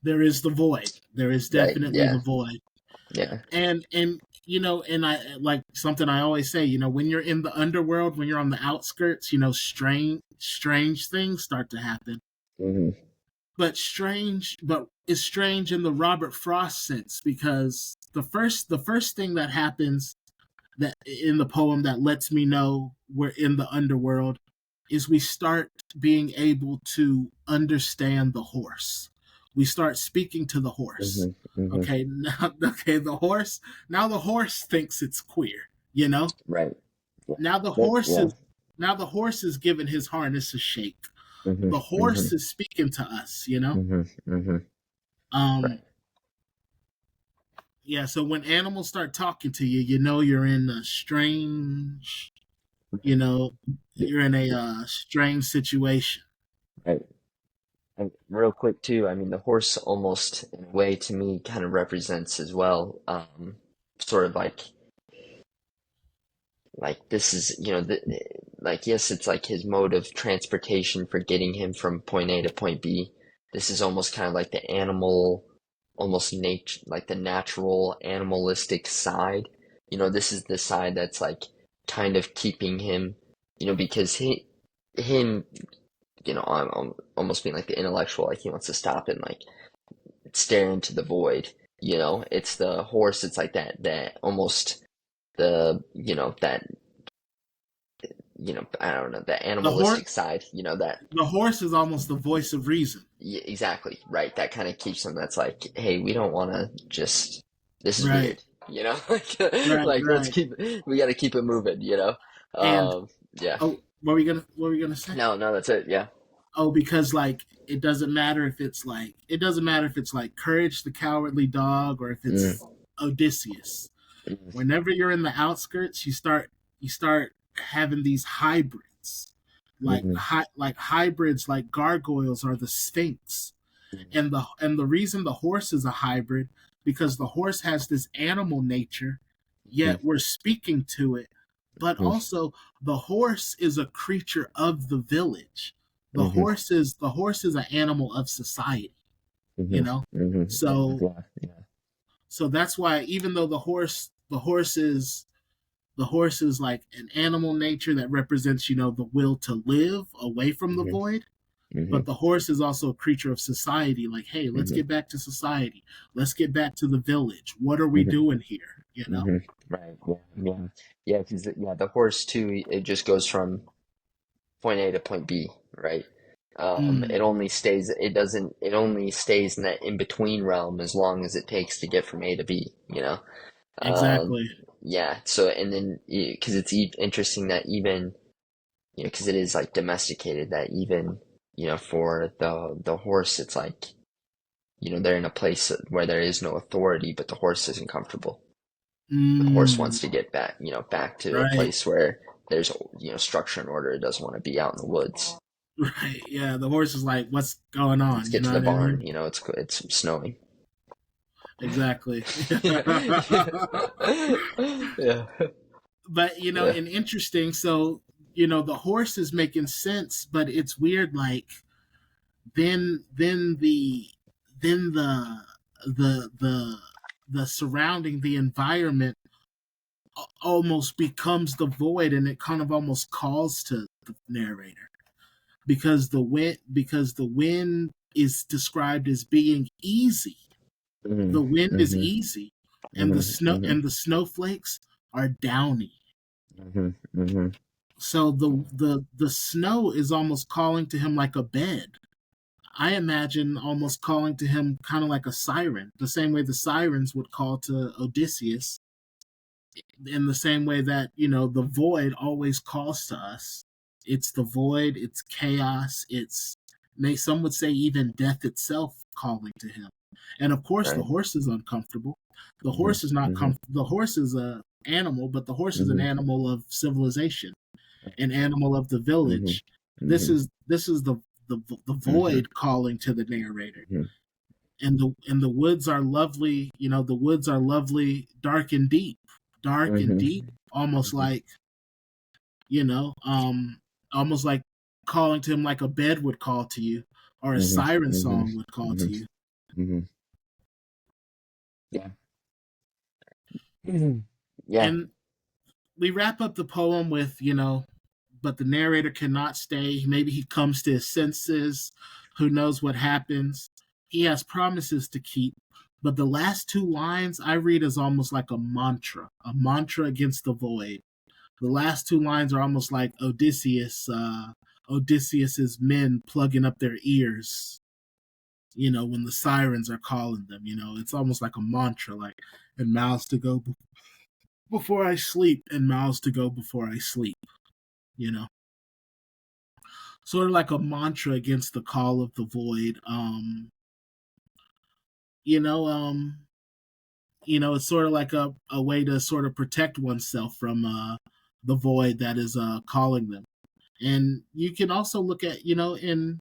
There is the void. There is definitely the void. Yeah. And I like something I always say, when you're in the underworld, when you're on the outskirts, strange things start to happen. But it's strange in the Robert Frost sense, because the first thing that happens that in the poem that lets me know we're in the underworld is we start being able to understand the horse. We start speaking to the horse. Okay, the horse. Now the horse thinks it's queer. Right. Now the horse is giving his harness a shake. The horse is speaking to us. Right. Yeah. So when animals start talking to you, you're in a strange. You're in a strange situation. Right. And real quick too, I mean, the horse almost in a way to me kind of represents as well, sort of like this is, yes, it's like his mode of transportation for getting him from point A to point B. This is almost kind of like the animal, almost nature, like the natural animalistic side. This is the side that's like kind of keeping him, because him, I'm almost being like the intellectual, like he wants to stop and like stare into the void. It's the horse. It's like that almost the, that, I don't know, the animalistic side, that the horse is almost the voice of reason. Yeah, exactly. Right. That kind of keeps them. That's like, hey, we don't want to just, this is weird, let's we got to keep it moving, And yeah. Oh, what were you gonna say? No, that's it. Yeah. Oh, because like it doesn't matter if it's like Courage the Cowardly Dog, or if it's Odysseus. Whenever you're in the outskirts, you start having these hybrids, like hybrids, like gargoyles are the Sphinx, and the reason the horse is a hybrid because the horse has this animal nature, Mhm. yet we're speaking to it. But also, the horse is a creature of the village. Mhm. The horse is an animal of society. You Mhm. know, Mhm. Yeah. so Yeah. Yeah. so that's why even though the horse is like an animal nature that represents, the will to live away from the Mhm. void. But Mhm. the horse is also a creature of society. Like, hey, let's Mhm. get back to society. Let's get back to the village. What are we Mhm. doing here? Mhm. Right. Yeah. Yeah. Yeah. Because the horse too, it just goes from point A to point B, right? It Mm, only stays. It doesn't. It only stays in that in between realm as long as it takes to get from A to B. Um, exactly. yeah. So and then because it's interesting that even because it is like domesticated that even for the horse it's like they're in a place where there is no authority, but the horse isn't comfortable. The horse Mm, wants to get back, back to a right. place where there's, structure and order. It doesn't want to be out in the woods. Right. Yeah. The horse is like, what's going Let's on? You get to know the what I barn. mean? It's snowing. Exactly. Yeah. But, Yeah. and interesting. So, the horse is making sense, but it's weird. Like, then, then the, then the, the surrounding, the environment almost becomes the void, and it kind of almost calls to the narrator because the wind is described as being easy. The Mhm. wind is Mhm. easy, and Mhm. Mhm. the snowflakes are downy. Mhm. Mhm. So the snow is almost calling to him like a bed. I imagine almost calling to him kind of like a siren, the same way the sirens would call to Odysseus, in the same way that, the void always calls to us. It's the void, it's chaos, it's, may some would say, even death itself calling to him. And of course the Right. horse is uncomfortable. The Mhm. horse is not Mhm. the horse is a animal, but the horse is an Mhm. animal of civilization, an animal of the Mhm. village. Mhm. This is the Mhm. void calling to the narrator. Mhm. And the woods are lovely, the woods are lovely, dark and Mhm. deep, almost Mhm. like, you know almost like calling to him like a bed would call to you, or a Mhm. siren Mhm. song would call to Mhm. you. Mhm. Yeah. Mhm. Yeah. And we wrap up the poem with, but the narrator cannot stay. Maybe he comes to his senses. Who knows what happens? He has promises to keep. But the last two lines I read as almost like a mantra against the void. The last two lines are almost like Odysseus's men plugging up their ears, when the sirens are calling them. It's almost like a mantra, like, and miles to go before I sleep, and miles to go before I sleep, you know. Sort of like a mantra against the call of the void. You know, it's sort of like a way to sort of protect oneself from the void that is calling them. And you can also look at, in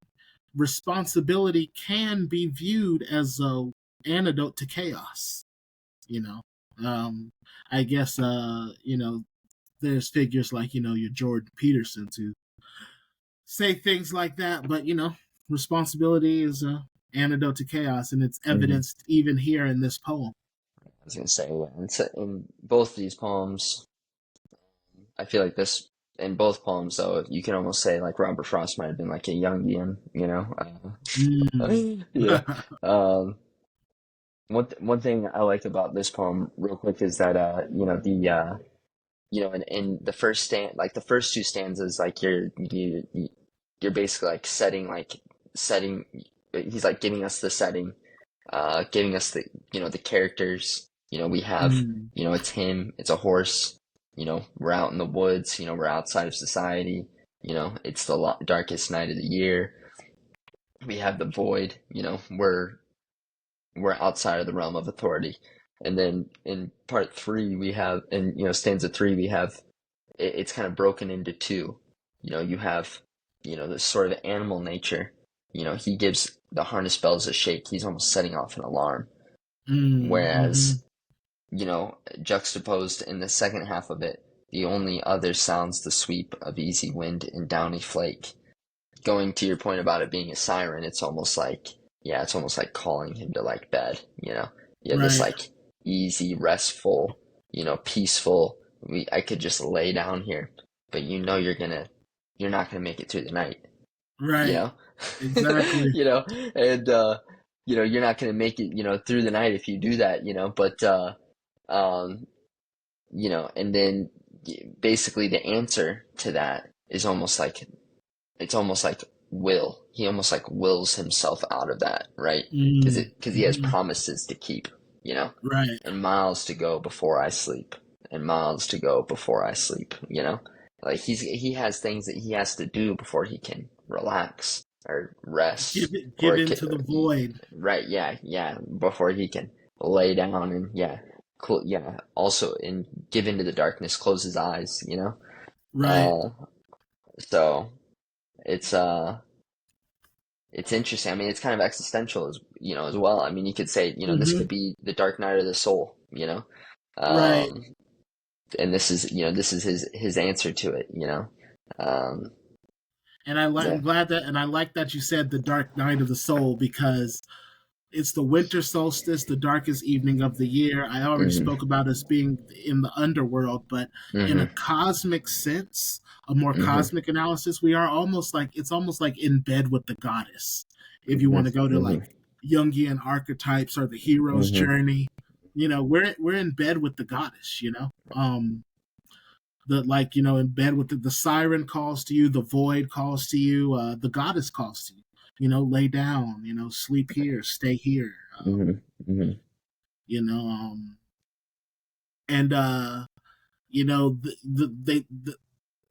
responsibility can be viewed as a antidote to chaos. You know, um, I guess there's figures like, your Jordan Petersons who say things like that, but responsibility is a antidote to chaos, and it's Mhm. evidenced even here in this poem. I was gonna say, yeah. And so in both these poems, I feel like this in both poems, though, you can almost say like Robert Frost might have been like a Jungian, you know? Mm. Yeah. Um, one thing I like about this poem, real quick, is that in the first like the first two stanzas, like you're basically like setting. He's like giving us the setting, giving us the characters. We have, Mm. it's him, it's a horse. We're out in the woods. We're outside of society. It's the darkest night of the year. We have the void. We're outside of the realm of authority. And then in part three, we have, in stanza three, we have it's kind of broken into two. You have, this sort of animal nature. He gives the harness bells a shake. He's almost setting off an alarm. Mm-hmm. Whereas, juxtaposed in the second half of it, the only other sounds the sweep of easy wind and downy flake. Going to your point about it being a siren, it's almost like, yeah, it's almost like calling him to like bed, you know? You have this Right. like easy, restful, peaceful, I could just lay down here, but you're not gonna make it through the night, you Right. know? Exactly. You know, and you're not gonna make it, through the night if you do that, but um, and then basically the answer to that is almost like it's almost like will. He almost like wills himself out of that, right? Because he has Mm-hmm. promises to keep, you know, Right. and miles to go before I sleep, and miles to go before I sleep, Like he has things that he has to do before he can relax or rest Give or into the void. right, yeah, yeah, before he can lay down and yeah, also and give into the darkness, close his eyes. Right. Uh, so it's it's interesting. I mean, it's kind of existential as well. I mean, you could say, this Mm-hmm. could be the dark night of the soul. Right. Um, and this is his answer to it. Um, And yeah. I'm glad that, and I like that you said the dark night of the soul, because it's the winter solstice, the darkest evening of the year. I already Hmm. spoke about us being in the underworld, but in a Hmm. cosmic sense, a more Hmm. cosmic analysis, we are almost like, it's almost like in bed with the goddess. If you Hmm. want to go to Hmm. like Jungian archetypes or the hero's Hmm. journey, we're in bed with the goddess. The, like, in bed with the siren calls to you, the void calls to you, the goddess calls to you. Lay down, sleep here, stay here. Hmm. Hmm. You know, and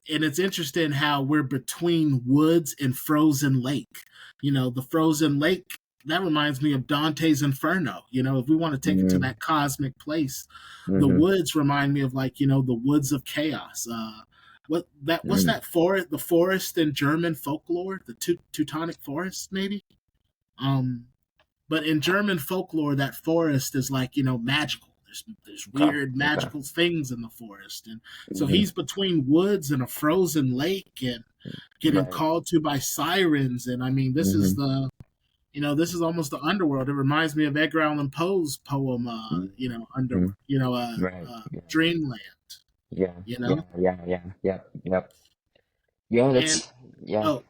and it's interesting how we're between woods and frozen lake. The frozen lake, that reminds me of Dante's Inferno. If we want to take it to Hmm. that cosmic place, the Hmm. woods remind me of, like, the woods of chaos. What's Hmm. that forest? The forest in German folklore, the Teutonic forest, maybe. Um, but in German folklore, that forest is like, magical. There's Okay. weird Okay. magical things in the forest, and so Hmm. he's between woods and a frozen lake, and getting Right. called to by sirens. And I mean, Hmm. this is almost the underworld. It reminds me of Edgar Allan Poe's poem, under, Hmm. Right. Yeah. Dreamland. Yeah. You Yeah. know, Yeah. Yeah. Yep. Yep. Yeah. and That's yeah. oh,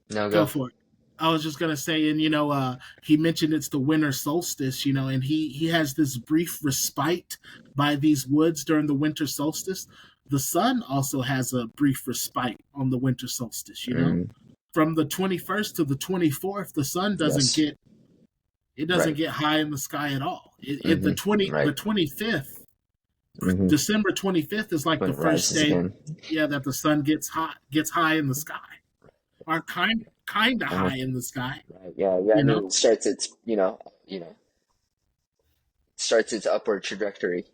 No, go go. for it. I was just gonna say, and he mentioned it's the winter solstice, and he has this brief respite by these woods during the winter solstice. The sun also has a brief respite on the winter solstice. Mm. From the 21st to the 24th, the sun Yes. doesn't Right. get high in the sky at all. Hmm. The Right. 25th, Hmm. December 25th, is like When the it first rises day, again. yeah, that the sun gets high in the sky, or kind of Uh-huh. high in the sky. Right. Yeah. Yeah. You And then know, it starts its upward trajectory.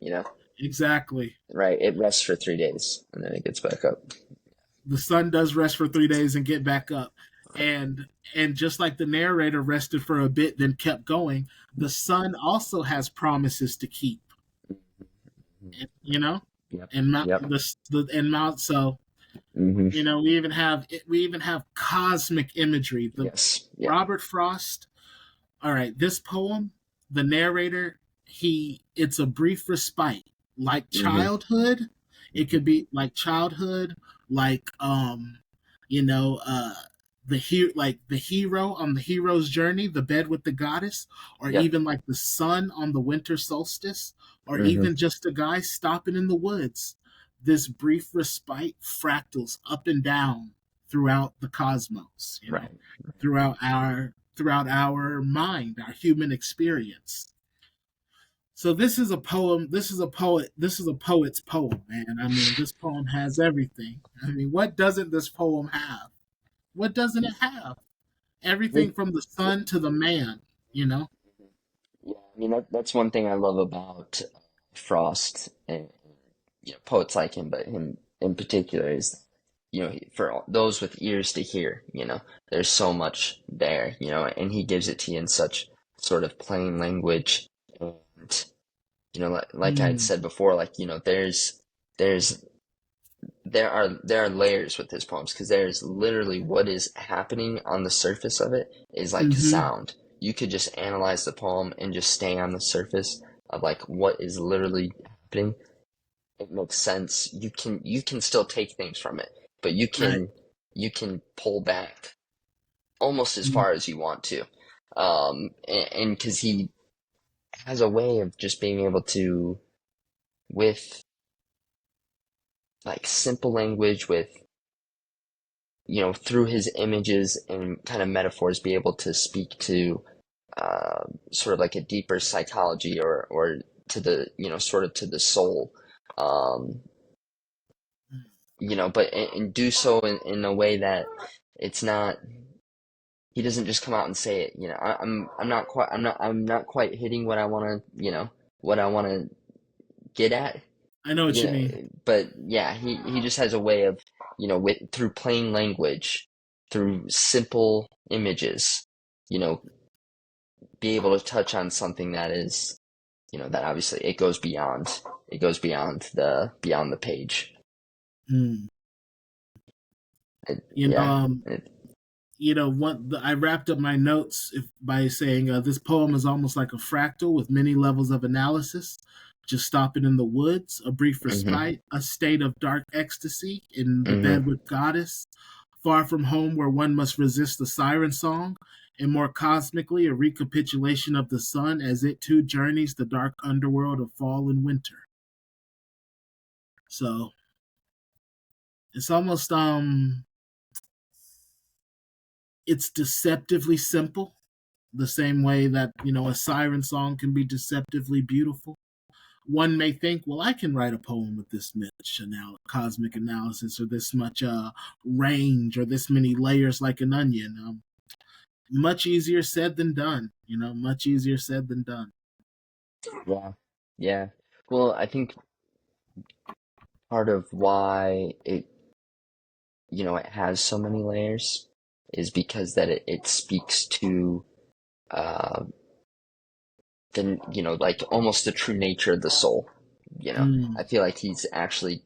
exactly. Right. It rests for 3 days and then it gets back up. The sun does rest for 3 days and get back up, and just like the narrator rested for a bit, then kept going, the sun also has promises to keep. Mhm. You know, Yep. and Mount Yep. the and Mount so. Hmm. We even have cosmic imagery. The Yes. Yeah. Robert Frost. All right, this poem, the narrator, it's a brief respite, like Hmm. childhood. It Hmm. could be like childhood, like you know, uh, like the hero on the hero's journey, the bed with the goddess, or Yep. even like the sun on the winter solstice, or Hmm. even just a guy stopping in the woods. This brief respite fractals up and down throughout the cosmos, Right. throughout our mind, our human experience. So this is a poem. This is a poet. This is a poet's poem, man. I mean, this poem has everything. I mean, what doesn't this poem have? What doesn't it have? Everything Well, from the yeah. sun to the man. You know. Yeah. I mean, that's one thing I love about Frost and poets like him, but him in particular is, for those with ears to hear, there's so much there, and he gives it to you in such sort of plain language. You know, like I'd Mm, said before, like, there's there are layers with his poems because there's literally what is happening on the surface of it is like mm-hmm. sound. You could just analyze the poem and just stay on the surface of like what is literally happening. It makes sense. You can still take things from it, but you Right. can you can pull back almost as Mm, far as you want to. And because he has a way of just being able to, with like simple language, with through his images and kind of metaphors, be able to speak to sort of like a deeper psychology, or to the sort of to the soul, um, but and do so in a way that it's not. He doesn't just come out and say it. I'm not quite hitting what I want to what I want to get at. I know what you you know mean. but yeah, he just has a way of, with through plain language, through simple images, you know be able to touch on something that is, that obviously it goes beyond the page. Mm. You know, Yeah. um, I wrapped up my notes by saying this poem is almost like a fractal with many levels of analysis. Just stopping in the woods, a brief hmm respite, a state of dark ecstasy in the bed hmm with goddess, far from home where one must resist the siren song, and more cosmically, a recapitulation of the sun as it too journeys the dark underworld of fall and winter. So it's almost it's deceptively simple, the same way that a siren song can be deceptively beautiful. One may think, well, I can write a poem with this much cosmic analysis, or this much range, or this many layers like an onion. Much easier said than done. Much easier said than done. yeah, yeah. Well, I think part of why it has so many layers is because that it speaks to uh like almost the true nature of the soul. I Mm, feel like he's actually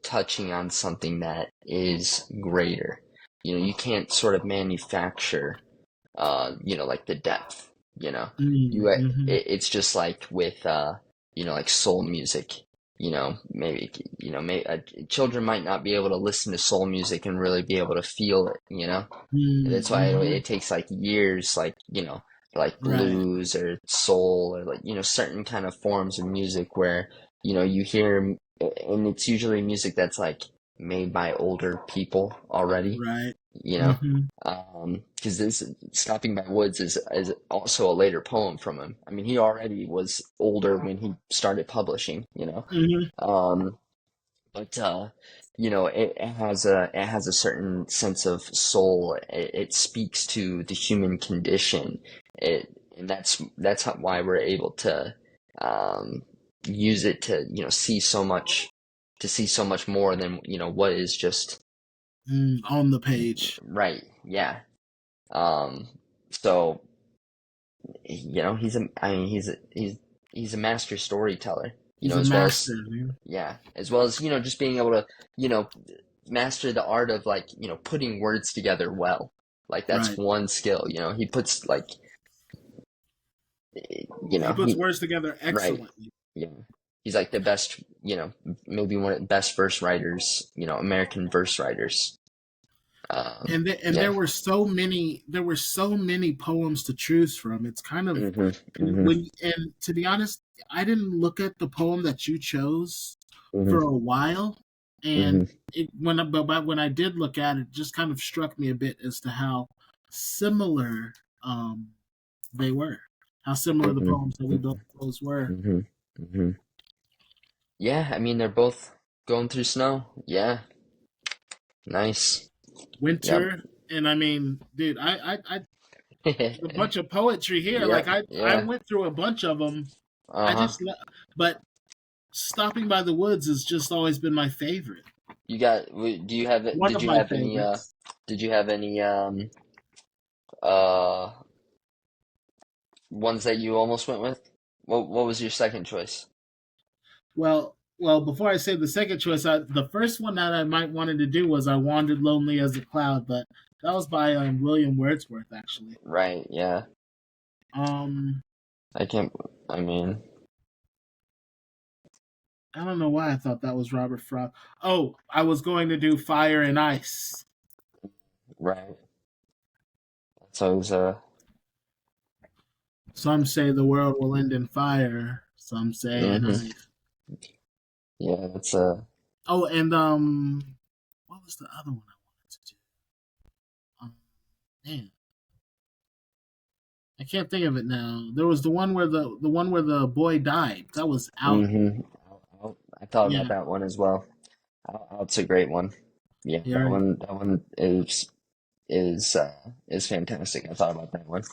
touching on something that is greater. You can't sort of manufacture, like the depth. You know, mm, mm-hmm. it's just like with, like soul music. Maybe children might not be able to listen to soul music and really be able to feel it. Mm, That's why mm-hmm. it takes like years, like Right, blues or soul, or like, certain kind of forms of music where, you hear, and it's usually music that's like made by older people already, right. you know, Mm-hmm. because this Stopping by Woods is also a later poem from him. I mean, he already was older when he started publishing, Mm-hmm. um, but it has a certain sense of soul. It speaks to the human condition. And why we're able to um, use it to see so much more than what is just On the page. right. Yeah. Um, so he's a master storyteller. He's a As well as master, man. yeah, as well as just being able to you know master the art of like putting words together well. Like that's Right. one skill. He puts like He puts he words together right. excellently. Yeah, he's like the best. Maybe one of the best verse writers. American verse writers. And Yeah. there were so many poems to choose from. It's kind of hmm hmm when and to be honest, I didn't look at the poem that you chose hmm for a while, hmm and but when I did look at it, it just kind of struck me a bit as to how similar um they were, how similar the hmm poems that we both chose were. hmm hmm Yeah, I mean they're both going through snow. Yeah, nice. Yep. Winter, and I mean, dude, a bunch of poetry here. Like Yep. I Yeah. went through a bunch of them. I Uh-huh. just, but Stopping by the Woods has just always been my favorite. Do you have One did of you my have any favorites. uh ones that you almost went with? what was your second choice? Well, before I say the second choice, the first one that I might wanted to do was "I Wandered Lonely as a Cloud," but that was by William Wordsworth, actually. Right, yeah. Um, I can't. I mean, I don't know why I thought that was Robert Frost. Oh, I was going to do "Fire and Ice." right. So it was Some say the world will end in fire. Some say in hmm ice. yeah, it's Oh, and what was the other one I wanted to do? Man, I can't think of it now. There was the one where the boy died. That was out. hmm I thought about Yeah, that one as well. It's a great one. Yeah, yeah. Right. that one is fantastic. I thought about that one.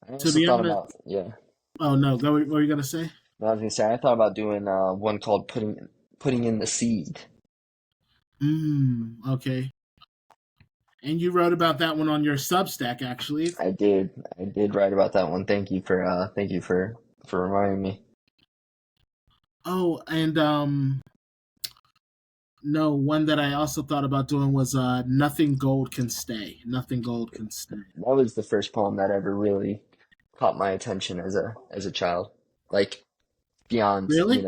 I To also be thought honest, about yeah. oh no, go. What were you gonna say? I was gonna say I thought about doing one called putting in the seed. Okay. And you wrote about that one on your Substack, actually. I did write about that one. Thank you for reminding me. Oh, and no, one that I also thought about doing was "Nothing Gold Can Stay." Nothing gold can stay. That was the first poem that ever really caught my attention as a child. Like beyond, Really?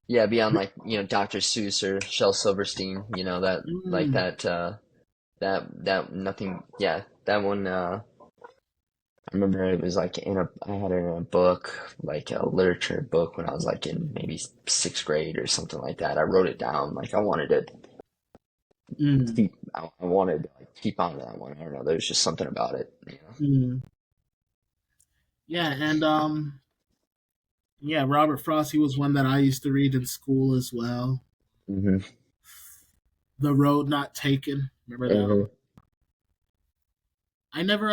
yeah, beyond like, Dr. Seuss or Shel Silverstein, that like Mm, that nothing, yeah, that one I remember it was like I had it in a book, like a literature book when I was like in maybe sixth grade or something like that. I wrote it down. Like I wanted to mm, I wanted to like keep on to that one. I don't know. There's just something about it. mm. Yeah, and yeah, Robert Frost. He was one that I used to read in school as well. Hmm. The Road Not Taken. Remember that Hmm. one? I never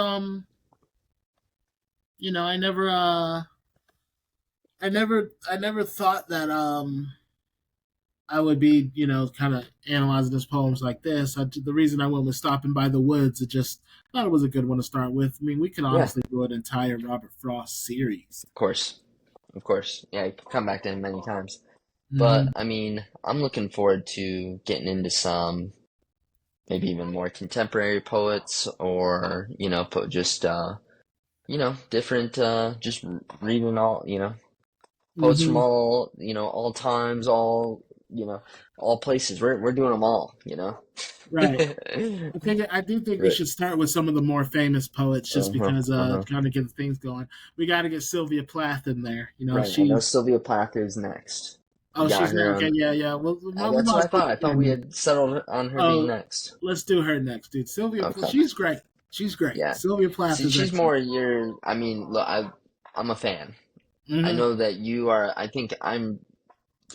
I never I never thought that I would be, kind of analyzing his poems like this. The reason I went with "Stopping by the Woods," it just thought it was a good one to start with. I mean, we could Yeah, honestly do an entire Robert Frost series. of course. Of course. Yeah, you can come back to him many times. But Hmm. I mean, I'm looking forward to getting into some maybe even more contemporary poets or, just different just reading all, poets from Hmm. all, all times, you know, all places. We're doing them all. Right. I do think we Right. should start with some of the more famous poets, just Uh-huh, because uh-huh. kind of get things going. We got to get Sylvia Plath in there. Right. I know She's Sylvia Plath is next. We oh got she's her not okay. on. Yeah, yeah. Well, we That's might what as I well thought. I get thought her we next. had settled on her being Oh, next. let's do her next, dude. Okay. She's great. She's great. Yeah. Sylvia Plath See, is she's excellent. more your. I mean, look, I'm a fan. I Hmm. know that you are. I think I'm.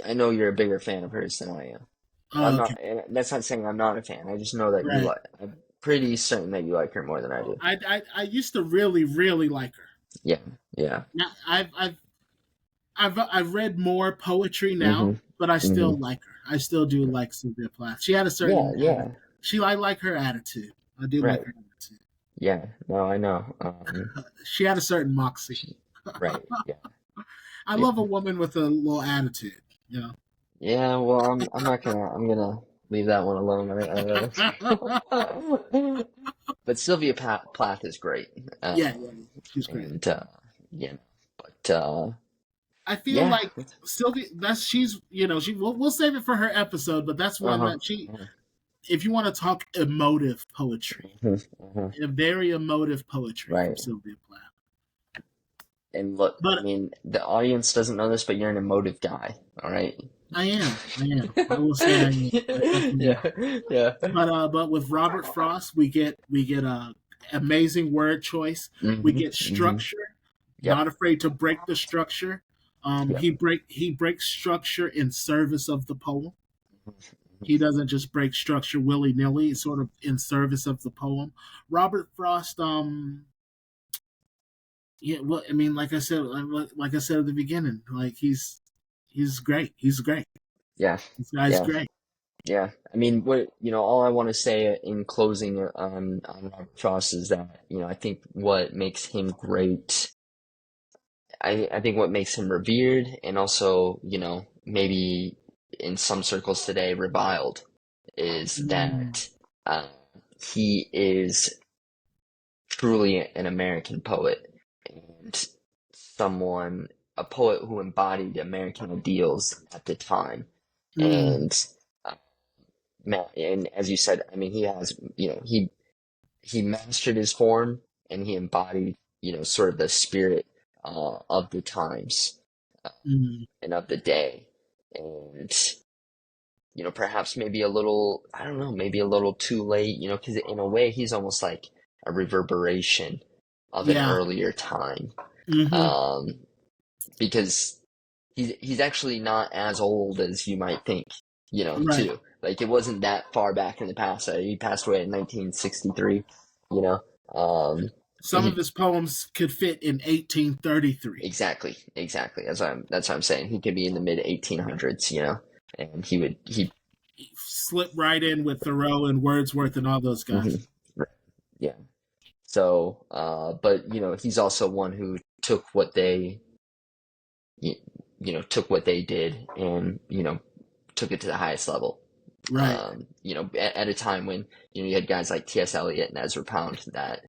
I know you're a bigger fan of hers than I am. And I'm Oh, okay. not. And that's not saying I'm not a fan. I just know that you Right. like. I'm pretty certain that you like her more than I do. I used to really really like her. Yeah. Yeah. Now I've read more poetry now, Mhm. but I Mhm. still like her. I still do like Sylvia Plath. She had a Yeah. certain Yeah. I like her attitude. I do like Right. her attitude. Yeah. No, I know. She had a certain moxie. Right. Yeah. I Yeah. love a woman with a little attitude. You know. Yeah. Well, I'm not gonna. I'm gonna leave that one alone. But Sylvia Plath is great. Yeah, yeah, she's great. And but I feel yeah. like Sylvia. That's she's. We'll save it for her episode, but that's one Uh-huh. that she. Uh-huh. If you want to talk emotive poetry, Mhm. Uh-huh. a very emotive poetry from Right. Sylvia Plath. And look, I But mean, the audience doesn't know this, but you're an emotive guy. All right. I am. I am. I will say I am. I definitely am. Yeah. Yeah. But with Robert Frost, we get a amazing word choice. We Hmm. get Hmm. structure. Yep. Not afraid to break the structure. Yep. He breaks structure in service of the poem. He doesn't just break structure willy nilly. It's sort of in service of the poem. Robert Frost. Yeah. Well, I mean, like I said at the beginning, like he's great. He's great. Yeah. This guy's Yeah. great. Yeah. I mean, all I want to say in closing on Robert Frost is that, I think what makes him great, I think what makes him revered and also, maybe in some circles today reviled is Mm, that uh, he is truly an American poet and someone, a poet who embodied American ideals at the time. mm, And uh, and as you said, I mean, he has, he mastered his form and he embodied, sort of the spirit of the times mm. and of the day. And, perhaps maybe a little, I don't know, maybe a little too late, because in a way he's almost like a reverberation of an Yeah. earlier time. Hmm. Um, because he's actually not as old as you might think, Right. too. Like it wasn't that far back in the past. He passed away in 1963, you know. Um, Some of he his poems could fit in 1833. exactly. That's what I'm saying. He could be in the mid 1800s, and he Slip right in with Thoreau and Wordsworth and all those guys. mhm, right, yeah. So, but he's also one who took what they you, took what they did and took it to the highest level. Right. At a time when you had guys like T.S. Eliot and Ezra Pound that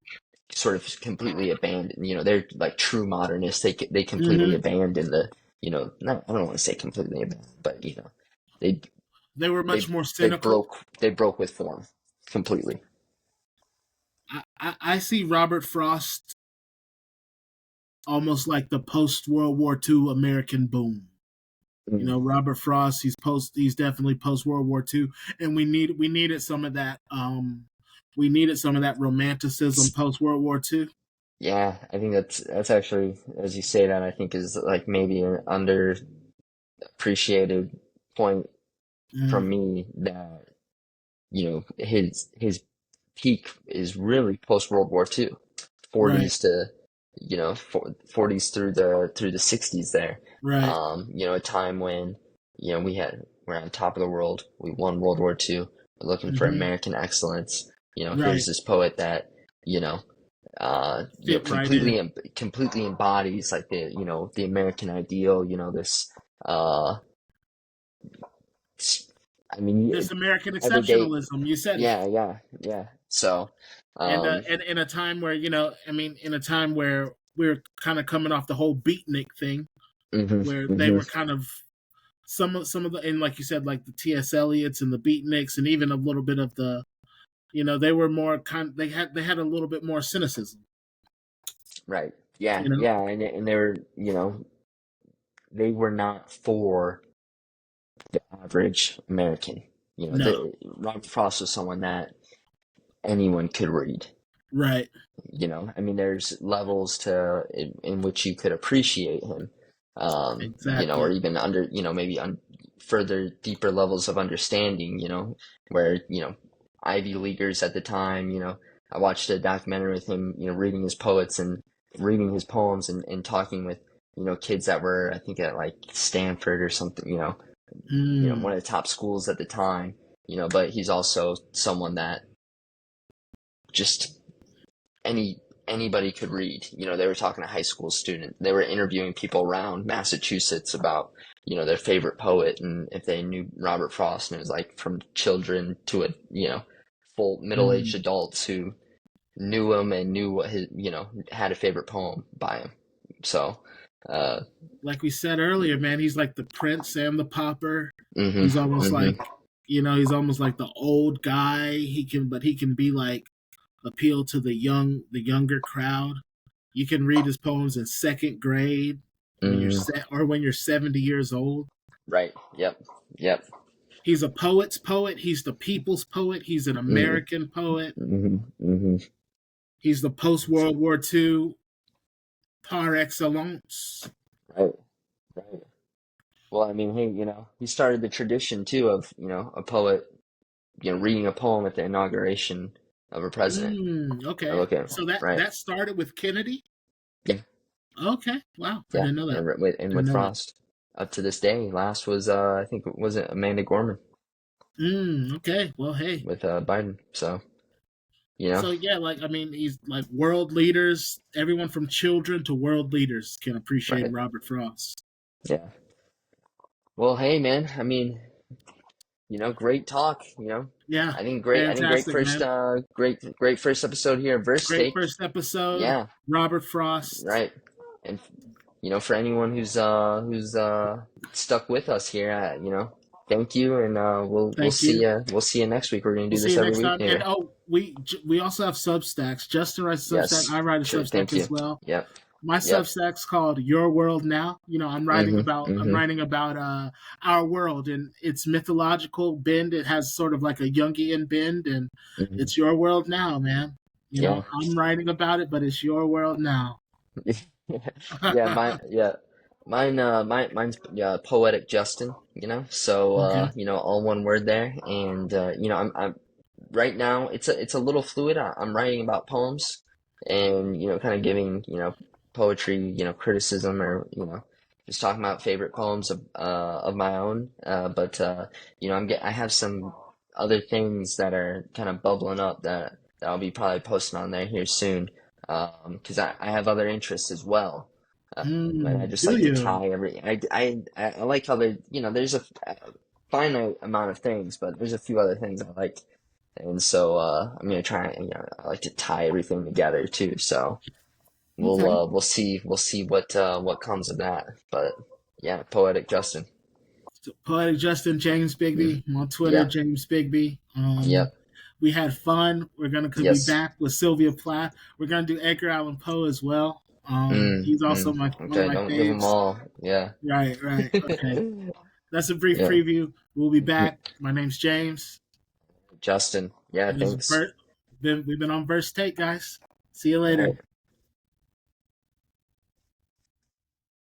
sort of completely abandoned. They're like true modernists. They completely Hmm. abandoned the not, I don't want to say completely abandoned, but they They were much they more they cynical. broke with form completely. I see Robert Frost almost like the post World War II American boom. You know, Mm. Robert Frost, he's definitely post World War II, and we needed some of that we needed some of that romanticism post World War II. Yeah, I think that's actually, as you say that, I think is like maybe an underappreciated point Mm, from me that his peak is really post World War II, right, 40s to 40s through the 60s there. right, A time when we're on top of the world. We won World War II. We're looking for hmm, American excellence. Here's right, this poet that you know fit right in. completely embodies like the American ideal. This uh, I mean, This American everyday. exceptionalism, you said it. Yeah, yeah, yeah. So, And um, in a time where in a time where we're kind of coming off the whole beatnik thing, hmm where they hmm were kind of some of the, and like you said, like the T.S. Eliots and the beatniks, and even a little bit of the, they were more kind. They had a little bit more cynicism. right. Yeah, You know, yeah, and they were, they were not for the average American. no, Robert Frost was someone that anyone could read. right, I mean, there's levels in which you could appreciate him, or exactly. even under, maybe on further deeper levels of understanding, where, Ivy Leaguers at the time, I watched a documentary with him, reading his poets and reading his poems and talking with, kids that were, I think at like Stanford or something, Mm, one of the top schools at the time, but he's also someone that just anybody could read. They were talking to high school students. They were interviewing people around Massachusetts about, their favorite poet and if they knew Robert Frost. And it was like from children to full middle-aged mm. adults who knew him and knew what his, had a favorite poem by him. So, uh, Like we said earlier, man, he's like the Prince and the Pauper. hmm He's almost hmm like, he's almost like the old guy. But he can be like appeal to the younger crowd. You can read his poems in second grade when you're hmm set or when you're 70 years old. Right. Yep. Yep. He's a poet's poet. He's the people's poet. He's an hmm American poet. hmm hmm He's the post World War II par excellence. Right. Right. Well, I mean, hey, he started the tradition too of, a poet, reading a poem at the inauguration of a president. I Okay. look at So right. that started with Kennedy. Yeah, Okay. Wow. I yeah, didn't know that. and Didn't with know that. Frost up to this day. Last was I think was it Amanda Gorman Okay. Well, hey, with Biden. So You know? So yeah, like I mean, he's like world leaders. Everyone from children to world leaders can appreciate Right. Robert Frost. Yeah. Well, hey, man. I mean, great talk. Yeah, I think fantastic, man. great first episode here of Verse Great Take. first episode. Yeah, Robert Frost. right. And for anyone who's stuck with us here, thank you, and Thank you. we'll see you next week. We're gonna We'll do see this you every next week time. And here. oh, we also have Substacks. Justin writes a Substack. Yes, I write a sure. Substack Thank you. as well. Yep. My Yep. Substack's called Your World Now. You know, Mhm. I'm Mhm. writing about our world and its mythological bend. It has sort of like a Jungian bend, and Mhm. it's your world now, man. You Yeah. know, I'm writing about it, but it's your world now. Yeah, mine's Poetic Justin, so Okay. all one word there. And I'm right now it's a little fluid. I'm writing about poems and kind of giving poetry criticism, or just talking about favorite poems of my own. But I have some other things that are kind of bubbling up that I'll be probably posting on there here soon, because I have other interests as well. And I just Do like to you? tie every. I like how there's a finite amount of things, but there's a few other things I like, and so I'm gonna try. I like to tie everything together too. So Okay. we'll see what comes of that. But yeah, Poetic Justin. So, Poetic Justin, James Mm, Bigby. I'm on Twitter, yep, James Bigby. yep, We had fun. We're gonna could be yes. back with Sylvia Plath. We're gonna do Edgar Allan Poe as well. He's also one of Okay, my don't give them faves. all. Yeah. Right, right. Okay. That's a brief Yeah. preview. We'll be back. My name's James. Justin. Yeah, And this is thanks. We've been on Verse Take, guys. See you All later. right.